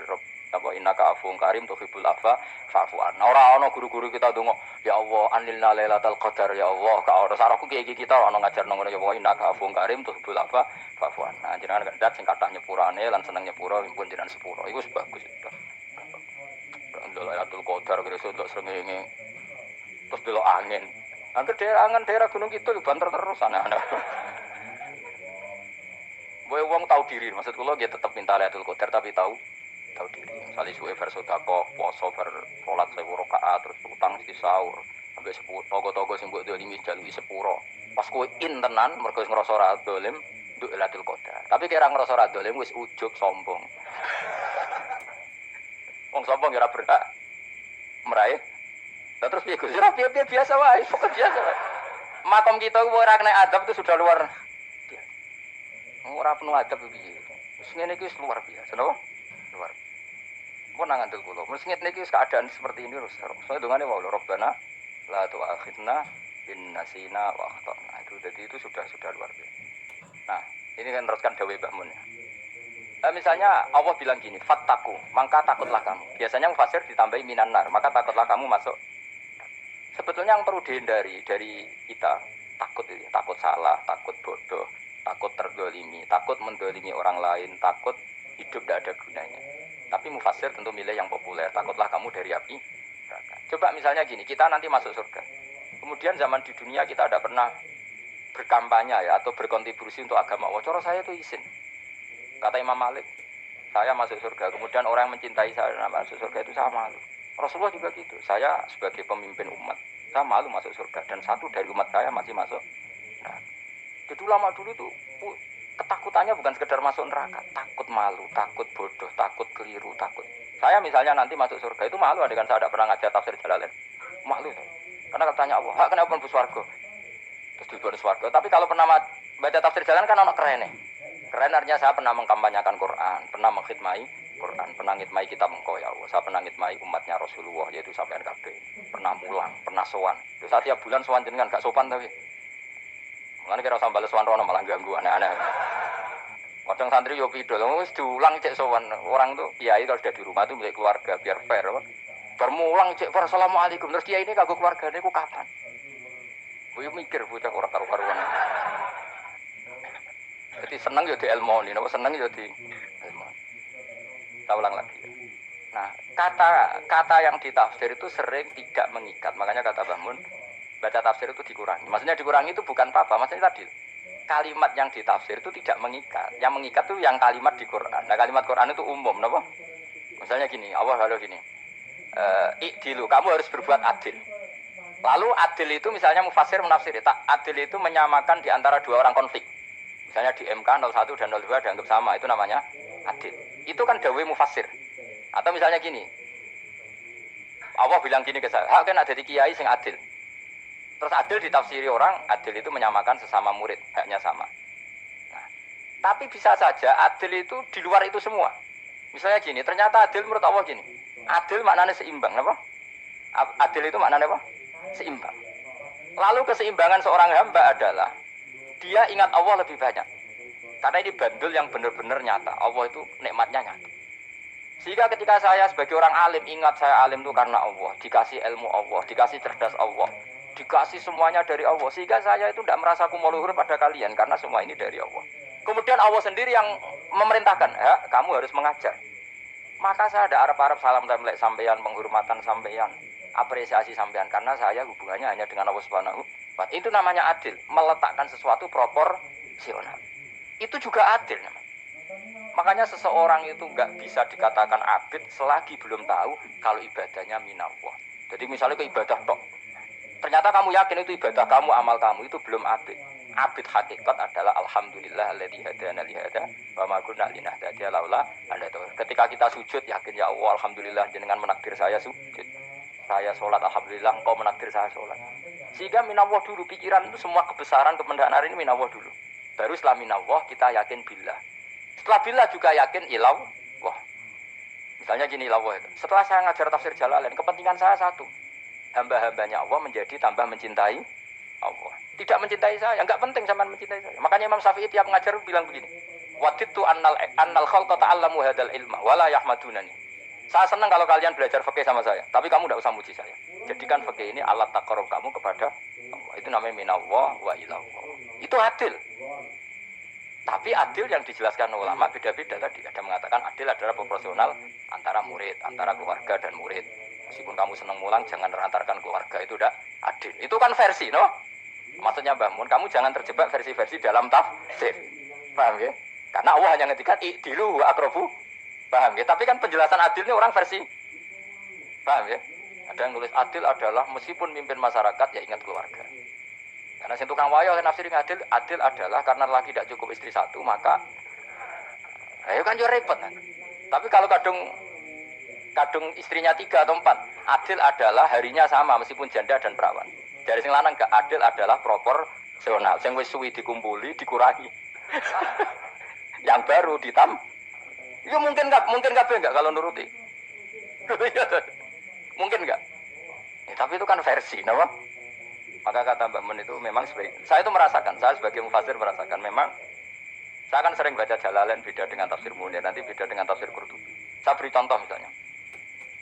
apa innaka afuwun karim tuhibbul afwa fa'fu anna. Ora ana guru-guru kita donga ya Allah anilna lailatul qadar ya Allah ka ora saraku kiye kita ana ngajarno ngono ya Allah innaka afuwun karim tuhibbul afwa fa'fu anna. Jenengan kandat sing kathah nyepurane lan seneng nyepuro pun jenengan sepuro. Iku wis bagus itu. Lailatul qadar kira-kira untuk srengenge. Terus delok angin. Angger daerah Gunung Kidul banter terus ana-ana. Boy wong tahu diri, maksud kula dia tetap minta Lailatul Qadar tapi tahu diri. Misalnya suwe bersodako, poso bersolat 1000 rakaat terus utang iki sahur, sampai 10 togo-togo sing mbok dolimi jaluki sepuro. Pas kowe tenan mergo ngrasa ora dolim nduk Lailatul Qadar. Tapi kira ngrasa ora dolim wis ujug sombong. Wong sombong ya ora berhak meraih. Lah terus piye Gus? Ya piye biasa wae, pokok biasa wae. Makom kita ora kena adab itu sudah luar biasa. Ora penuh adab piye. Wis ngene iki luar biasa, napa? Luar. Mun nang ngandel kula, mesti ngene iki keadaan seperti ini terus. Soale dongane wae Rabbana la tu'akhidna in nasina wa akhtana. Itu sudah luar biasa. Nah, ini kan teruskan dawuh Mbah Mun. Misalnya Allah bilang gini, fattaku, maka takutlah kamu. Biasanya mufasir ditambahi minan nar, maka takutlah kamu masuk. Sebetulnya yang perlu dihindari dari kita, takut ini, takut salah, takut bodoh, takut terdolimi, takut mendolimi orang lain, takut hidup tidak ada gunanya. Tapi mufasir tentu milih yang populer, takutlah kamu dari api neraka. Coba misalnya gini, kita nanti masuk surga. Kemudian zaman di dunia kita tidak pernah berkampanye ya, atau berkontribusi untuk agama Allah. Cara saya itu izin. Kata Imam Malik, saya masuk surga. Kemudian orang yang mencintai saya masuk surga itu saya malu. Rasulullah juga gitu. Saya sebagai pemimpin umat, saya malu masuk surga. Dan satu dari umat saya masih masuk neraka. Jadi ulama dulu tuh ketakutannya bukan sekedar masuk neraka, takut malu, takut bodoh, takut keliru, takut. Saya misalnya nanti masuk surga itu malu, adegan saya tidak pernah ngajar tafsir Jalalain. Malu. Karena katanya Allah, hak kenapa pun swarga? Terus di swarga. Tapi kalau pernah baca tafsir Jalalain kan anak keren nih. Keren artinya saya pernah mengkampanyakan Quran, pernah mengkhidmati Quran, pernah ngitmai kitab engkau ya Allah. Saya pernah ngitmai umatnya Rasulullah yaitu sampean kabeh. Pernah mulang, pernah sowan. Terus setiap bulan sowan jenengan gak sopan tapi. Mulane kira usah bales sowan rono malah ganggu aneh-aneh. Kadang santri yo pidol, wis diulang cek sowan. Orang tuh kiai kalau sudah di rumah tuh milik keluarga biar fair. Bermulang cek assalamualaikum. Terus kiai ini kagok keluargane ku kapan? Kuwi mikir bocah ora karu-karuan. Jadi seneng ya di ilmu ini, seneng ya di ilmu. Saya ulang lagi. Nah, kata yang ditafsir itu sering tidak mengikat. Makanya kata Mbah Mun, baca tafsir itu dikurangi. Maksudnya dikurangi itu bukan apa-apa. Maksudnya tadi, kalimat yang ditafsir itu tidak mengikat. Yang mengikat itu yang kalimat di Quran. Nah, kalimat Quran itu umum, kenapa? Misalnya gini, Allah kalau gini, ikdilu, kamu harus berbuat adil. Lalu adil itu misalnya mufasir menafsir, adil itu menyamakan di antara dua orang konflik. Misalnya di MK 01 dan 02 dianggap sama, itu namanya adil. Itu kan dawai mufasir. Atau misalnya gini, Allah bilang gini ke saya, hak kan ada di kiai sing adil. Terus adil ditafsiri orang, adil itu menyamakan sesama murid, haknya sama. Nah, tapi bisa saja adil itu di luar itu semua. Misalnya gini, ternyata adil menurut Allah gini, adil maknanya seimbang, apa? Adil itu maknanya apa? Seimbang. Lalu keseimbangan seorang hamba adalah dia ingat Allah lebih banyak. Karena ini bandul yang benar-benar nyata. Allah itu nikmatnya nyata. Sehingga ketika saya sebagai orang alim, ingat saya alim itu karena Allah. Dikasih ilmu Allah, dikasih cerdas Allah, dikasih semuanya dari Allah. Sehingga saya itu tidak merasa kumuluhur pada kalian. Karena semua ini dari Allah. Kemudian Allah sendiri yang memerintahkan, ya, kamu harus mengajar. Maka saya ada harap-harap salam template sampeyan, penghormatan sampeyan, apresiasi sampeyan. Karena saya hubungannya hanya dengan Allah Subhanahu. Itu namanya adil, meletakkan sesuatu proporsional. Itu juga adil namanya. Makanya seseorang itu nggak bisa dikatakan abid selagi belum tahu kalau ibadahnya minallah. Jadi misalnya ke ibadah tok, ternyata kamu yakin itu ibadah kamu, amal kamu itu belum abid. Abid hakikat adalah alhamdulillah alladzi hadana li hada wa ma kunna linahtadiya laula anda tahu. Ketika kita sujud yakin ya Allah alhamdulillah jenengan menakdir saya sujud. Saya sholat alhamdulillah engkau menakdir saya sholat. Sehingga minallah dulu, pikiran itu semua kebesaran kemendahan ini minallah dulu. Baru setelah minallah kita yakin billah. Setelah billah juga yakin ilallah. Misalnya gini ilallah itu. Setelah saya ngajar tafsir Jalalain, kepentingan saya satu. Hamba-hambanya Allah menjadi tambah mencintai Allah. Tidak mencintai saya, enggak penting sama mencintai saya. Makanya Imam Syafi'i tiap ngajar bilang begini. Wadidtu annal khalqa ta'allamu hadal ilma wala yahmadunani. Saya senang kalau kalian belajar fikih sama saya, tapi kamu tidak usah muji saya. Jadikan fikih ini alat taqarrub kamu kepada Allah. Itu namanya minallah wa ilallah. Itu adil. Tapi adil yang dijelaskan ulama beda-beda tadi. Ada mengatakan adil adalah proporsional antara murid, antara keluarga dan murid. Meskipun kamu senang mulang, jangan merantarkan keluarga, itu udah adil. Itu kan versi, no? Maksudnya Mbah Mun, kamu jangan terjebak versi-versi dalam tafsir. Paham ya? Karena Allah hanya ngetikan i'dilu wa aqrabu. Paham ya? Tapi kan penjelasan adilnya orang versi. Paham ya? Ada yang nulis adil adalah meskipun mimpin masyarakat ya ingat keluarga. Karena sing tukang wayo nafsiri adil, adil adalah karena lagi tidak cukup istri satu, maka ayo kan yo repot kan. Tapi kalau kadung kadung istrinya 3 atau 4. Adil adalah harinya sama meskipun janda dan perawan. Dari sing lanang gak adil adalah proporsional. Sing wis suwi dikumpuli dikurangi. Yang baru ya mungkin enggak kalau nuruti. Mungkin enggak. Ya, tapi itu kan versi, kenapa? Maka kata Mbak Men itu memang saya itu merasakan, saya sebagai mufasir merasakan memang saya kan sering baca Jalalain beda dengan tafsir Munir, nanti beda dengan tafsir Qurtubi. Saya beri contoh misalnya.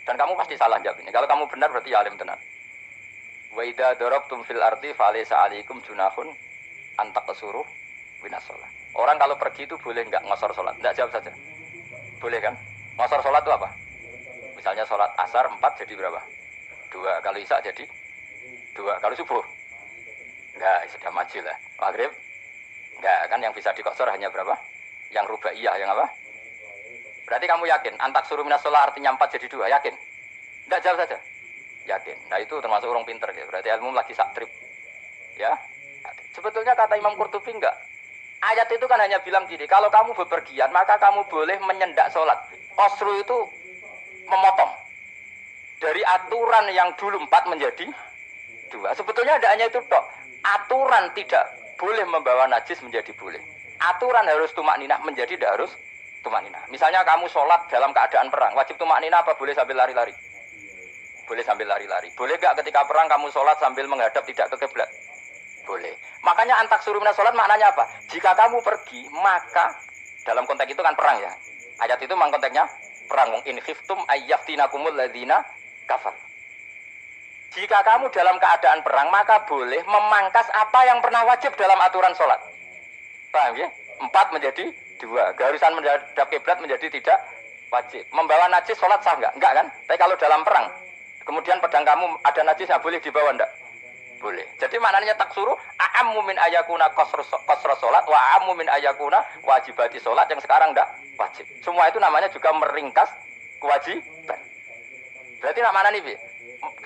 Dan kamu pasti salah jawab ini. Kalau kamu benar berarti ya alim tenan. Wa idza darabtum fil ardi falaysa 'alaikum junahun an taqsuru minas shalah. Orang kalau pergi itu boleh enggak ngosor salat? Enggak, jawab saja. Boleh kan? Ngosor salat itu apa? Misalnya salat asar 4 jadi berapa? 2. Kalau isya jadi 2. Kalau subuh? Enggak, sudah maju lah. Maghrib? Enggak, kan yang bisa dikosor hanya berapa? Yang rubaiyah, yang apa? Berarti kamu yakin? Antak suruh minas sholat artinya 4 jadi 2, yakin? Enggak, jawab saja. Yakin. Nah itu termasuk orang pinter ya. Berarti ilmu lagi saktrip. Ya. Sebetulnya kata Imam Qurtubi enggak. Ayat itu kan hanya bilang gini, kalau kamu bepergian maka kamu boleh menyendak sholat. Qasru itu memotong. Dari aturan yang dulu 4 menjadi 2. Sebetulnya tidak hanya itu tok. Aturan tidak boleh membawa najis menjadi boleh. Aturan harus tumak ninah menjadi tidak harus tumak ninah. Misalnya kamu sholat dalam keadaan perang, wajib tumak ninah apa boleh sambil lari-lari? Boleh sambil lari-lari. Boleh gak ketika perang kamu sholat sambil menghadap tidak ke kiblat? Boleh. Makanya antak suruh minas sholat maknanya apa? Jika kamu pergi, maka dalam konteks itu kan perang ya. Ayat itu memang konteksnya perang. In khiftum ayyaftinakumul ladzina kafar. Jika kamu dalam keadaan perang, maka boleh memangkas apa yang pernah wajib dalam aturan sholat. Paham ya? 4 menjadi 2. Garusan menghadap kiblat menjadi tidak wajib. Membawa najis sholat sah enggak? Enggak kan? Tapi kalau dalam perang, kemudian pedang kamu ada najisnya, boleh dibawa enggak? Boleh. Jadi maknanya taksuru a'ammu min ayakuna qasra sholat wa a'ammu min ayakuna wajibati sholat yang sekarang enggak wajib. Semua itu namanya juga meringkas kewajiban. Berarti mana nih, Bi?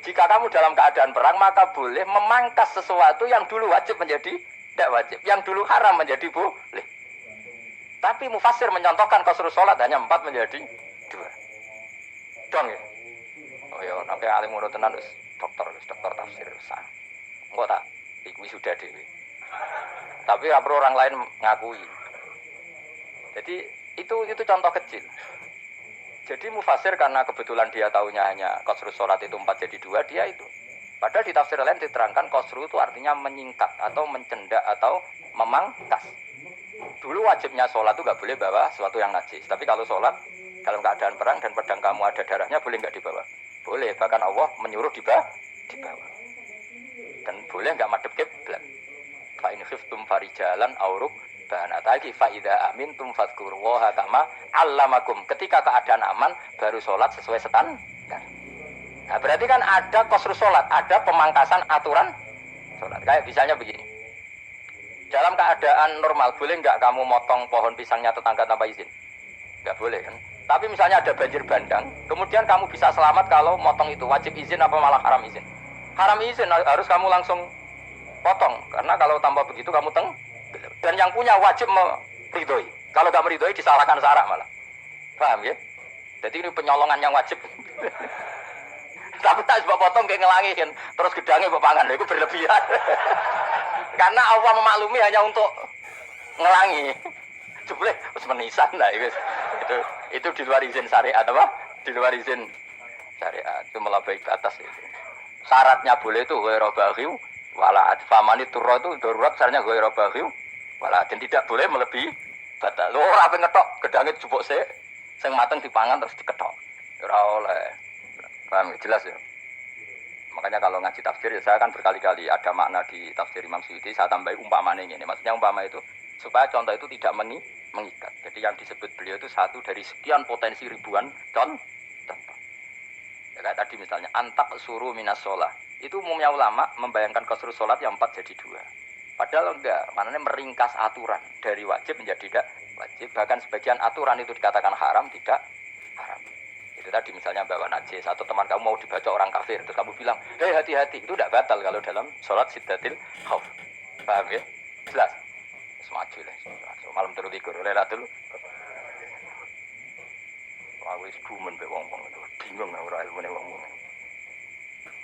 Jika kamu dalam keadaan perang, maka boleh memangkas sesuatu yang dulu wajib menjadi tidak wajib. Yang dulu haram menjadi boleh. Tapi mufassir mencontohkan qasrus sholat hanya 4 menjadi 2. Dong ya? Oh ya, nanti alim urut tenan dokter tafsir sah. Enggak tak? Iku sudah dewi. Tapi apa orang lain ngakui. Jadi itu contoh kecil. Jadi mufasir karena kebetulan dia tahunya hanya qasrus sholat itu 4 jadi 2, dia itu. Padahal di tafsir lain diterangkan qasru itu artinya menyingkat atau mencendak atau memangkas. Dulu wajibnya sholat itu nggak boleh bawa sesuatu yang najis. Tapi kalau sholat dalam keadaan perang dan pedang kamu ada darahnya, boleh nggak dibawa? Boleh. Bahkan Allah menyuruh dibawa. Dan boleh nggak madhep kiblat. Fa in khiftum farijalan auruk banataki fa idza amintum fadhkurullaha kama allamakum. Ketika keadaan aman baru sholat sesuai standar. Nah, berarti kan ada qasrus sholat, ada pemangkasan aturan sholat. Kayak misalnya begini. Dalam keadaan normal boleh nggak kamu motong pohon pisangnya tetangga tanpa izin? Nggak boleh kan? Tapi misalnya ada banjir bandang, kemudian kamu bisa selamat kalau motong itu wajib izin apa malah haram izin? Haram izin, harus kamu langsung potong karena kalau tanpa begitu kamu dan yang punya wajib meridhoi. Kalau nggak meridhoi disalahkan syarak malah. Paham ya? Jadi ini penyolongan yang wajib. Tapi tak sebab potong kayak ngelangin, terus gedangnya bepangan, itu berlebihan. Karena Allah memaklumi hanya untuk ngelangi. Jebule wis menisan lah itu di luar izin syariat apa? Di luar izin syariat. Itu melampaui batas itu. Syaratnya boleh itu ghairu baghi wala famani turra itu darurat syaratnya ghairu baghi wala dan tidak boleh melebihi batas. Lho ora ape ngetok gedange jupuk sik sing mateng dipangan terus diketok. Ora oleh. Paham jelas ya? Makanya kalau ngaji tafsir ya saya kan berkali-kali ada makna di tafsir Imam Suyuti saya tambahi umpamanya ini. Maksudnya umpama itu supaya contoh itu tidak mengikat. Jadi yang disebut beliau itu satu dari sekian potensi ribuan contoh. Ya, kayak tadi misalnya antak suruh minas sholah. Itu umumnya ulama membayangkan qasrus sholat yang 4 jadi 2. Padahal enggak, maknanya meringkas aturan dari wajib menjadi tidak wajib. Bahkan sebagian aturan itu dikatakan haram, tidak haram. Itu tadi misalnya bawa najis atau teman kamu mau dibaca orang kafir terus kamu bilang hei hati-hati, itu tidak batal kalau dalam sholat siddatil khauf. Paham ya? Jelas? Semaju lah. Malam terus tidur Lailatul Wis gumen mbek wong-wong itu. Bingung ora ilmune wong-wong.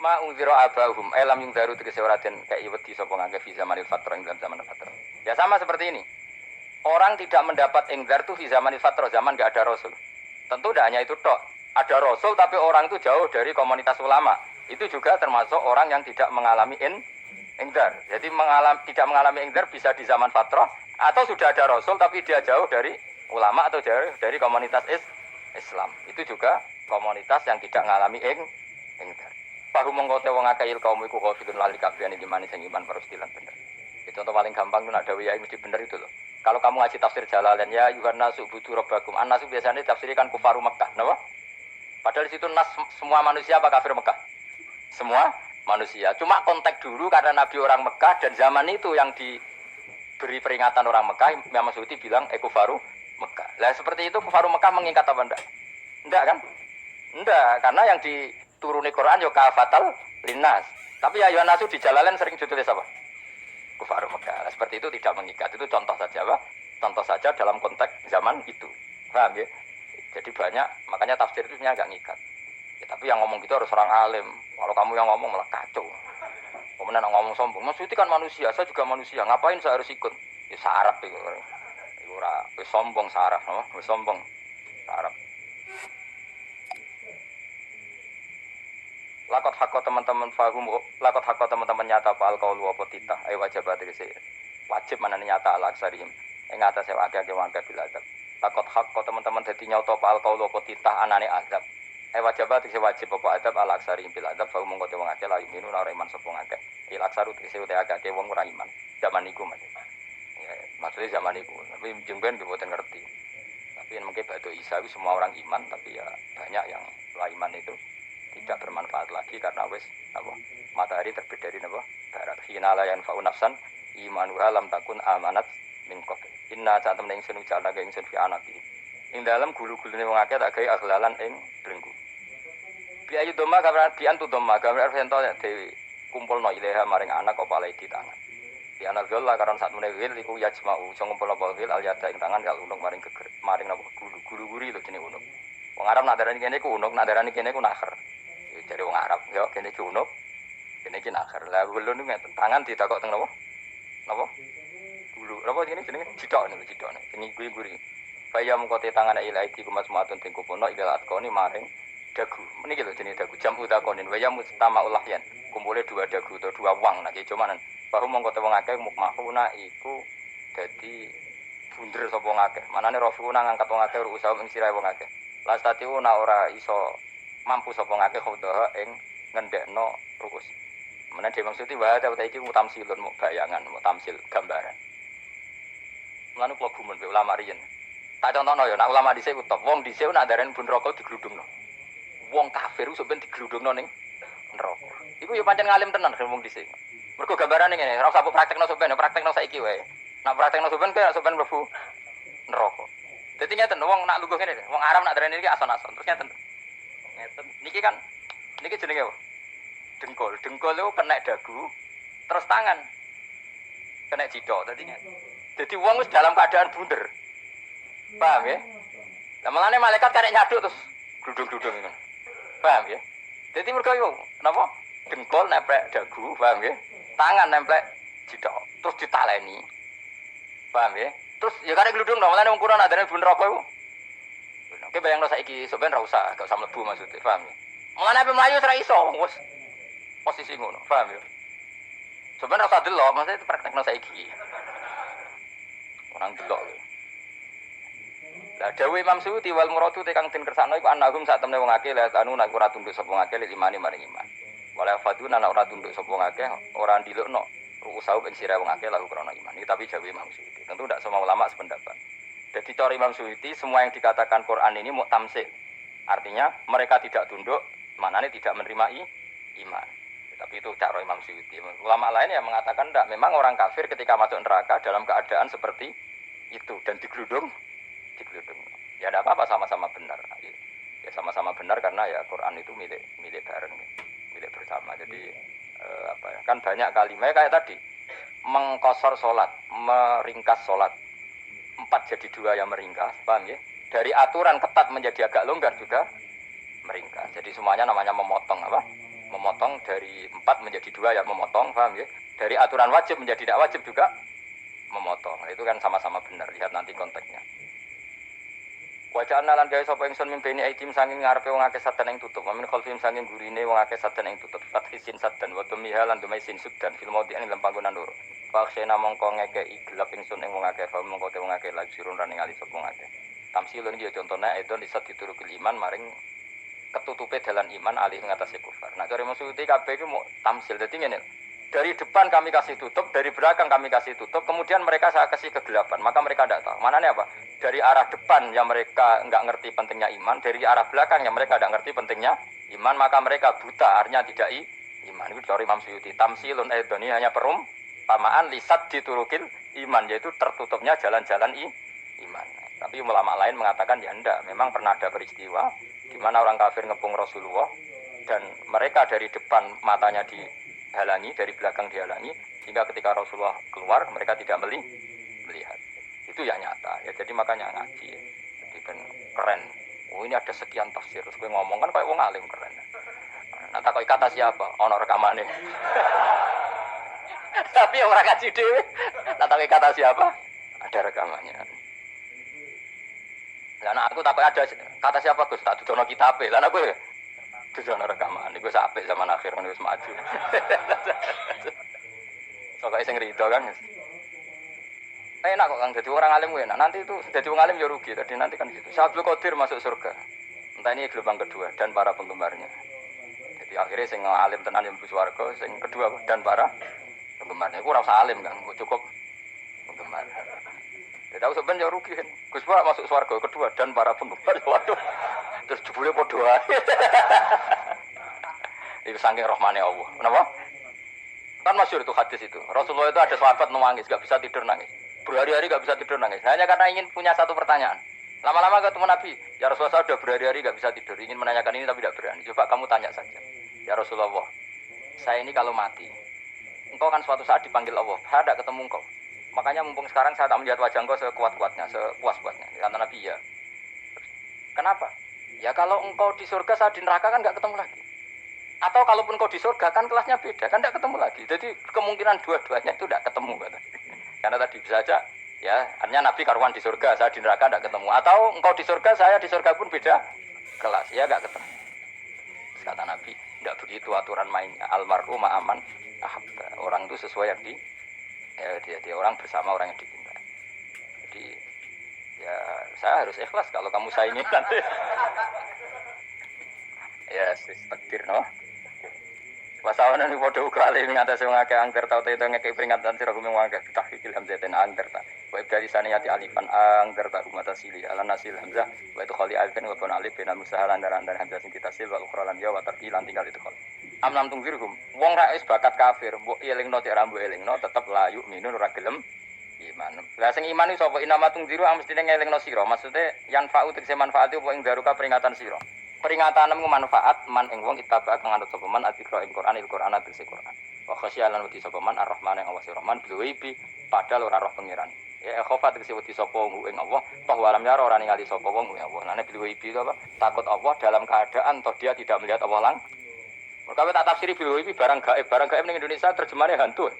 Ma ungzira abahum elam yung daru tegese ora den kei wedi sapa ngake fi zamanil fatrah ing dalam zaman fatrah. Ya sama seperti ini. Orang tidak mendapat ingdar tuh di zamanil fatrah, zaman enggak ada rasul. Tentu tidak hanya itu tok. Ada rasul tapi orang itu jauh dari komunitas ulama. Itu juga termasuk orang yang tidak mengalami ingdar. Jadi tidak mengalami ingdar bisa di zaman fatrah atau sudah ada rasul tapi dia jauh dari ulama atau jauh dari komunitas Islam. Itu juga komunitas yang tidak mengalami ingdar. Pahu mengkote wong akail kaum iku khafidun lali kabehane gimana sing iman parustilan bener. Itu contoh paling gampang itu ada wiyai mesti bener itu loh. Kalau kamu ngaji tafsir Jalalain ya yuhanna subutu rabbakum. An-nasu biasanya tafsirkan kufaru Makkah, napa? Padahal di situ nas semua manusia apa kafir Mekah? Semua manusia. Cuma konteks dulu karena Nabi orang Mekah dan zaman itu yang diberi peringatan orang Mekah, Imam Suyuti bilang kufaru Mekah. Lah seperti itu kufaru Mekah mengikat apa enggak? Enggak kan? Enggak, karena yang dituruni Quran yo kafatal linnas. Tapi ya Yohanasu di Jalalain sering ditulis apa? Kufaru Mekah. Nah, seperti itu tidak mengikat. Itu contoh saja, Pak. Contoh saja dalam konteks zaman itu. Paham ya? Jadi banyak, makanya tafsir itu agak ngikat. Ya, tapi yang ngomong gitu harus orang alim. Kalau kamu yang ngomong malah kacau. Kemudian ngomong sombong. Mas Suti kan manusia, saya juga manusia. Ngapain saya harus ikut? Ya sarap itu. Ora wis sombong sarap, no? Wis sombong sarap. Lakot hakko teman-teman fahum, lakot hakko teman-teman nyata apa alqaulu apa titah. Ayo wajibat iki wajib manane nyata al aksarim. Ing atase akeh wangke biladab. Lakot hakko teman-teman dadi nyata apa alqaulu apa titah anane azab. Ayo wajibat iki wajib apa adab al aksarim biladab fahum mongko te wong akeh la yuminu ora iman sapa ngakeh. Il aksaru iki utek akeh wong ora iman. Zaman iku Mas. Ya, maksudnya zaman iku. Tapi jengben nggih mboten ngerti. Tapi mungkin batu Isa itu semua orang iman tapi ya banyak yang la iman itu tidak bermanfaat lagi karena wis apa matahari terbit dari apa barat hina la yanfa'u nafsan imanuha lam takun amanat min qabl inna satamne ingsun ujala ga ingsun fi anati ing dalem gulu-gulune wong akeh tak gawe aghlalan ing belenggu bi ayu doma gambar bi antu doma gambar ento dewi kumpulno ilaha maring anak apa lagi di tangan di anak gol karena saat meneh wil iku yajma'u sing ngumpulno wil al yada ing tangan kal unuk maring geger maring napa gulu-guri lho jenenge unuk wong Arab nak darani kene iku unuk nak darani kene iku nakher dari wong Arab, ya kene iki unuk, kene iki nakher. Lah ulun niku ngeten, tangan ditakok teng napa? Napa? Gulu. Napa jenenge cidok niku cidok. Ini guri-guri. Baya mengko te tangan ilahi kumasmatun teng kupono ila atkoni maring dagu. Meniki lho jenenge dagu. Jam utakonin baya mustama ulahyan. Kumpule dua dagu atau dua wang nek cumanan. Baru mengko te wong akeh mukmahuna iku dadi bunder sapa wong akeh. Manane rafuna ngangkat wong akeh usaha ing sirahe wong akeh. Lastati una ora iso mampu sapa ngake khodah ing ngendekno rukus. Menawa dhewe maksudi wae ta iki mutamsilun mu bayangan, mutamsil gambaran. Mulane kula gumun be ulama riyen. Tak contohno ya, nek ulama dhisik utop, wong dhisik nak darani bun neraka digludungno. Wong kafir sok ben digludungno ning neraka. Iku ya pancen ngalim tenan wong dhisik. Mergo gambarane ngene, ora usah praktekno sok ben, praktekno saiki wae. Nak praktekno sok ben kowe sok ben mlebu neraka. Dadi ngeten wong nak lungguh ngene, wong Arab nak darani iki ason-ason. Terus ngeten. Ngeten. Niki jenenge apa? Dengkul. Dengkul itu kena dagu, terus tangan kena cidok tadinya. Jadi wong wis dalam keadaan bunder. Paham ya? Lah malane malaikat karek nyaduk terus gludung-gludung ngono. Paham ya? Jadi mergo yo napa? Dengkul nempel dagu, paham ya? Tangan nempel cidok, terus ditaleni. Paham ya? Terus ya karek gludung dong, malane wong kurang adane bunder apa iku? Oke, bayangno saiki sampean ra usah gak usah mlebu maksudnya, paham ya? Mulane ape mlayu ora iso, wis posisi ngono, paham ya? Sampean ra usah delok, maksudnya praktekno saiki. Orang delok. Lah dawuh Imam Suyuti wal muradu te kang den kersakno iku anagum sak temne wong akeh la anu nek ora tunduk sapa ngakeh lil imani maring iman. Wala faduna nek ora tunduk sapa ngakeh ora ndilukno usau ing sira wong akeh lalu krana iman. Iki tapi dawuh Imam Suyuti. Tentu tidak semua ulama sependapat. Jadi cara Imam Suyuti semua yang dikatakan Quran ini muktamsil. Artinya mereka tidak tunduk, maknanya tidak menerima iman. Tapi itu cara Imam Suyuti. Ulama lain yang mengatakan tidak. Memang orang kafir ketika masuk neraka dalam keadaan seperti itu dan digeludung. Ya tidak apa-apa sama-sama benar. Ya sama-sama benar karena ya Quran itu milik bareng, milik bersama. Jadi apa ya? Kan banyak kalimat kayak tadi mengkosor sholat, meringkas sholat. 4 jadi 2 yang meringkas, paham ya? Dari aturan ketat menjadi agak longgar juga meringkas. Jadi semuanya namanya memotong apa? Memotong dari 4 menjadi 2 ya memotong, paham ya? Dari aturan wajib menjadi tidak wajib juga memotong. Itu kan sama-sama benar, lihat nanti konteksnya. Wajah analan gawe sapa ingsun mimpeni aitim sanging ngarepe wong akeh sadan ing tutup. Mamin khalfim sanging gurine wong akeh sadan ing tutup. Fathisin sadan wa tumihalan dumai sin sudan fil maudi ing panggonan loro. Faksena mongko ngekeki gelap ingsun ing wong akeh, mongko te wong akeh lajurun running ali sapa wong akeh. Tamsilun iki contone edon iso diturukil iman maring ketutupe dalan iman alih ngatasi kufar. Nah, cari maksud kabeh iki mau tamsil. Dadi ngene. Dari depan kami kasih tutup, dari belakang kami kasih tutup, kemudian mereka saya kasih kegelapan. Maka mereka tidak tahu. Mananya apa? Dari arah depan yang mereka nggak ngerti pentingnya iman, dari arah belakang yang mereka tidak ngerti pentingnya iman, maka mereka buta, artinya tidak iman. Itu dari Imam Suyuti. Tamsilun edoni hanya perumpamaan lisat diturukil iman, yaitu tertutupnya jalan-jalan iman. Tapi ulama lain mengatakan ya enggak. Memang pernah ada peristiwa di mana orang kafir ngepung Rasulullah dan mereka dari depan matanya dihalangi, dari belakang dihalangi, sehingga ketika Rasulullah keluar mereka tidak melihat. Itu ya nyata ya, jadi makanya ngaji ya. Jadi kan keren. Oh ini ada sekian tafsir, terus gue ngomong kan kayak wong alim keren. Nah tak kata siapa? Ono rekamannya. Tapi orang ngaji dewe. Nah tak kata siapa? Ada rekamannya. Lah aku tak ada kata siapa Gus? Tak dudono kitabe. Lah aku ya dudono rekaman. Iku sampai zaman akhir wis maju. Soale sing rido kan. Enak kok Kang, jadi orang alim enak. Nanti itu jadi orang alim ya rugi. Tadi nanti kan gitu. Syabul Qadir masuk surga. Entah ini gelombang kedua dan para penggemarnya. Jadi akhirnya sing alim tenan yang swarga, sing kedua dan para penggemarnya. Iku ora usah alim Kang, cukup penggemar. Jadi aku sebenarnya rugi kan. Gus Pak masuk swarga kedua dan para penggemar. Waduh. Terus jebule padha wae. Iku saking rahmane Allah. Kenapa? Kan masyhur itu hadis itu. Rasulullah itu ada sahabat nangis, enggak bisa tidur nangis. Berhari-hari enggak bisa tidur nangis. Hanya karena ingin punya satu pertanyaan. Lama-lama ketemu Nabi, ya Rasulullah sudah berhari-hari enggak bisa tidur, ingin menanyakan ini tapi tidak berani. Coba kamu tanya saja. Ya Rasulullah, saya ini kalau mati, engkau kan suatu saat dipanggil Allah. Saya tidak ketemu engkau. Makanya mumpung sekarang saya tak melihat wajah engkau sekuat-kuatnya, sepuas-puasnya. Kata Nabi, ya. Kenapa? Ya kalau engkau di surga, saya di neraka kan enggak ketemu lagi. Atau kalaupun engkau di surga kan kelasnya beda, kan enggak ketemu lagi. Jadi kemungkinan dua-duanya itu enggak ketemu. Kata. Karena tadi bisa saja, ya, artinya Nabi karuan di surga, saya di neraka enggak ketemu. Atau engkau di surga, saya di surga pun beda kelas, ya enggak ketemu. Terus kata Nabi, enggak begitu aturan mainnya. Almarhum ma'aman ahabba. Orang itu sesuai yang dia orang bersama orang yang dicintai. Jadi ya saya harus ikhlas kalau kamu saingi nanti. Ya, takdir no. Wasawana ni podo ukrale ngatasi wong akeh angger tau itu ngekek peringatan sira gumeng wong akeh tahqiqil hamzatain angger ta. Wa ibdali saniyati alifan angger ta rumata sili ala nasil hamzah wa itu khali alifan wa alif bina musahalan dan hamzah sing ditasil wa ukhralan ya wa tarqilan tinggal itu khol. Amnam tungzirhum wong ra is bakat kafir mbok elingno cek ra mbok elingno tetep layu minun ora gelem iman. Lah sing iman iki sapa inama tungziru mestine ngelingno sira. Maksude yan fa'u tegese manfaat apa ing daruka peringatan sira. Peringatanmu manfaat man ing wong itaba kang anut sapa man adzikra ing Quran il-Quran adil Quran. Wa khasyalan wedi sapa man ar-Rahman ing Allah Rahman biwi padahal ora roh pengiran. Ya khofat tegese wedi sapa ing Allah, toh walam yara ora ningali sapa wong ing Allah. Nane biwi itu apa? Takut Allah dalam keadaan toh dia tidak melihat Allah lang. Mereka tak tafsiri biwi barang gaib ning Indonesia terjemahannya hantu.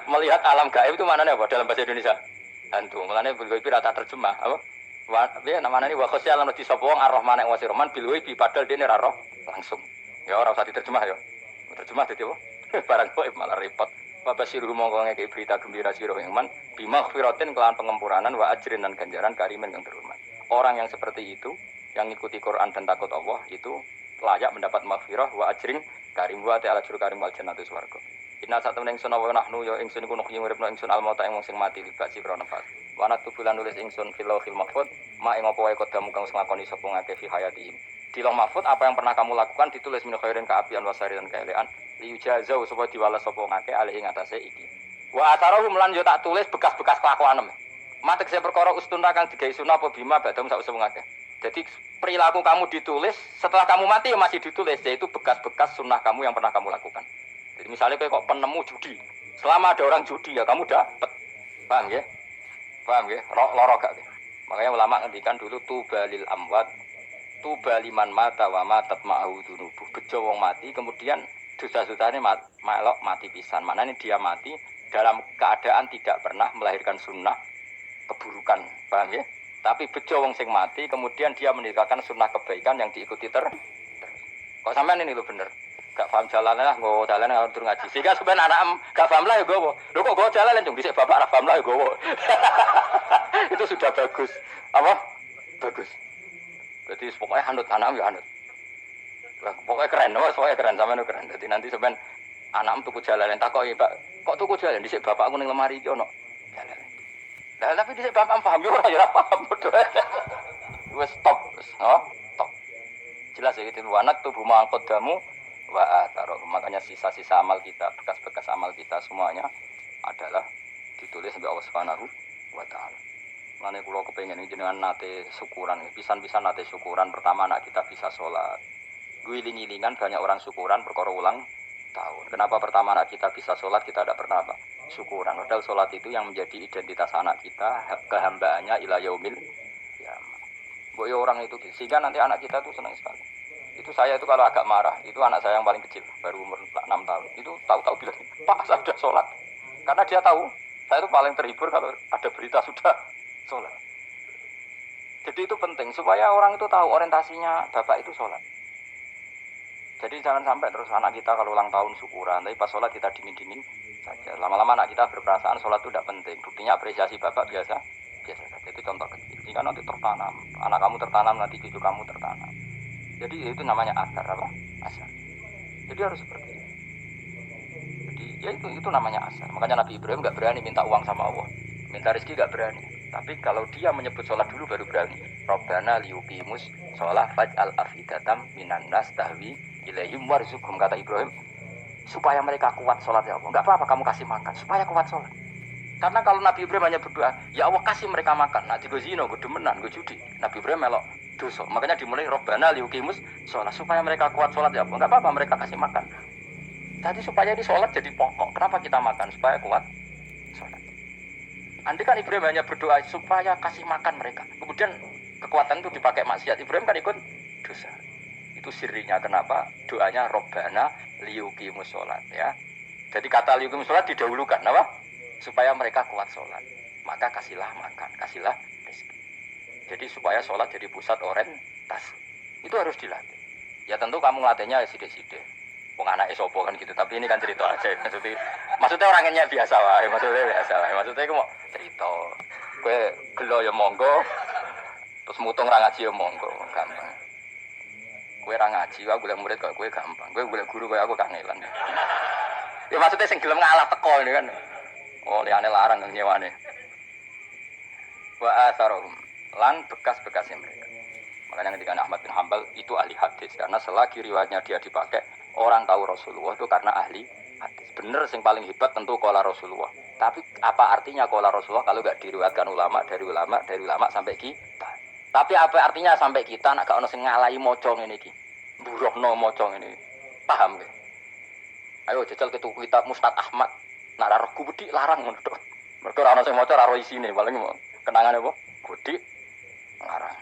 Melihat alam gaib itu maknanya apa dalam bahasa Indonesia? Hantu. Mulane biwi rata terjemah apa? Ya namanya ini wakosya lan di sapa wong ar-Rahman ing Rahman bil wibi padahal dene ra roh langsung. Ya ora usah diterjemah ya. Terjemah dadi apa? Barang gaib malah repot. Babasiru mongko ngeke berita gembira sira ing man bimaghfiratin kelawan pengampuranan wa ajrin dan ganjaran karimen kang terhormat. Orang yang seperti itu yang ikuti Quran dan takut Allah itu layak mendapat maghfirah wa ajrin karim wa ta'ala juru karim wal jannatu swarga. Inna satamna ingsun wa nahnu ya ingsun iku nuh uripna ingsun almauta ing wong sing mati libasi krana nafas. Wa natubulan nulis ingsun fil lauhil mahfuz ma ing apa wae kodamu kang nglakoni sapa ngake fi hayatihim. Di lauh mahfuz apa yang pernah kamu lakukan ditulis min khairin kaapian wasari dan kaelean liujazau supaya diwales sapa ngake alih ing atase iki. Wa atharahum lan yo tak tulis bekas-bekas kelakuanem. Matek saya perkara ustunta kang digawe sunah apa bima badam sak usum ngake. Jadi perilaku kamu ditulis setelah kamu mati ya masih ditulis yaitu bekas-bekas sunnah kamu yang pernah kamu lakukan. Jadi misalnya kayak kok penemu judi, selama ada orang judi ya kamu dapat, paham ya? Paham ya? Loro gak? Makanya ulama ngendikan dulu tubalil amwat, tubaliman mata wa matat ma'ahu dzunubu. Bejo wong mati kemudian dosa-dosane melok mati pisan. Maknanya dia mati dalam keadaan tidak pernah melahirkan sunnah keburukan, paham ya? Tapi bejo wong sing mati kemudian dia meninggalkan sunnah kebaikan yang diikuti Kok sampean ini lho bener. Gak paham jalan lah, nggo jalan harus turun ngaji. Sehingga sebenarnya anak gak paham lah ya gowo. Lho kok gowo jalan cung dhisik bapak ra paham lah ya gowo. Itu sudah bagus. Apa? Bagus. Berarti pokoknya anut anak ya anut. Pokoknya keren, pokoknya keren sampean keren. Jadi nanti sampean anakmu tuku jalan takoki, Pak, kok tuku jalan dhisik bapakku ning lemari iki ono jalan. Lah tapi dhisik bapak paham yo ora ya paham bodoh. Wes stop, oh, stop. Jelas ya itu anak tubuh mangkot damu wa ataro. Makanya sisa-sisa amal kita, bekas-bekas amal kita semuanya adalah ditulis sampai Allah Subhanahu wa taala. Mane kula kepengin jenengan nate syukuran, pisan-pisan nate syukuran. Pertama anak kita bisa sholat. Guling-gilingan banyak orang syukuran perkara ulang tahun. Kenapa pertama anak kita bisa sholat, kita tidak pernah apa? Syukuran. Padahal sholat itu yang menjadi identitas anak kita, kehambaannya ila yaumil qiyamah. Boyo orang itu sehingga nanti anak kita tuh senang sekali. Itu saya itu kalau agak marah, itu anak saya yang paling kecil, baru umur 6 tahun. Itu tahu-tahu bilang, "Pak, saya sudah sholat." Karena dia tahu, saya itu paling terhibur kalau ada berita sudah sholat. Jadi itu penting supaya orang itu tahu orientasinya bapak itu sholat. Jadi jangan sampai terus anak kita kalau ulang tahun syukuran, tapi pas sholat kita dingin-dingin saja. Lama-lama anak kita berperasaan sholat itu tidak penting. Buktinya apresiasi bapak biasa saja. Itu contoh kecil. Jika nanti tertanam, anak kamu tertanam, nanti cucu kamu tertanam. Jadi itu namanya asar apa? Asar. Jadi harus seperti itu. Jadi ya itu namanya asar. Makanya Nabi Ibrahim nggak berani minta uang sama Allah, minta rezeki nggak berani. Tapi kalau dia menyebut sholat dulu baru berani. Rabbana liyuqimus sholat faj'al afidatam minan nas tahwi ilaihim warzuqhum, kata Ibrahim, supaya mereka kuat sholat ya Allah. Nggak apa-apa kamu kasih makan supaya kuat sholat. Karena kalau Nabi Ibrahim hanya berdoa, ya Allah kasih mereka makan. Nah, gue zino, gue demenan, gue judi. Nabi Ibrahim melok dosa. Makanya dimulai Rabbana liyuqimus sholat, supaya mereka kuat sholat ya Allah. Nggak apa-apa mereka kasih makan. Tadi supaya di sholat jadi pokok. Kenapa kita makan? Supaya kuat sholat. Andai kan Ibrahim hanya berdoa supaya kasih makan mereka. Kemudian kekuatan itu dipakai maksiat. Ibrahim kan ikut dosa. Itu sirinya kenapa doanya Rabbana liyuqimus sholat ya. Jadi kata liyuqimus sholat didahulukan, apa? Supaya mereka kuat sholat, maka kasihlah makan, kasihlah rezeki. Jadi supaya sholat jadi pusat orientasi. Itu harus dilatih. Ya tentu kamu ngelatihnya sidik-sidik. Wong anak esopo kan gitu. Tapi ini kan cerita aja. Maksudnya orangnya biasa lah. Maksudnya biasa lah. Maksudnya aku mau cerita. Kue gelo ya monggo. Terus mutung ra ngaji ya monggo. Gampang. Kue ra ngaji, aku golek murid kok kue gampang. Kue golek guru kaya aku kangelan. Ya maksudnya sing gelem ngalah teko ini kan. Oh, liane larang nang nyewane. Wa atharum lan bekas-bekasnya mereka. Makanya ketika Ahmad bin Hambal itu ahli hadis karena selagi riwayatnya dia dipakai, orang tahu Rasulullah itu karena ahli hadis. Bener sing paling hebat tentu qala Rasulullah. Tapi apa artinya qala Rasulullah kalau enggak diriwayatkan dari ulama sampai kita. Tapi apa artinya sampai kita nek gak ono sing ngalahi maca ngene iki. Mburohno maca ngene. Paham nggih? Ayo jajal kitab Mustad Ahmad. Nak roh gudi larang ngono to. Mergo ora ono sing maca ora ro isine, paling kenangane apa? Gudi larang.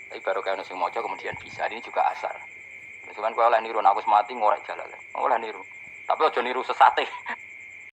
Tapi baru kaya ono sing maca kemudian bisa. Ini juga asar. Cuman kowe oleh niru aku mati ngorek jalan. Oleh niru. Tapi aja niru sesate.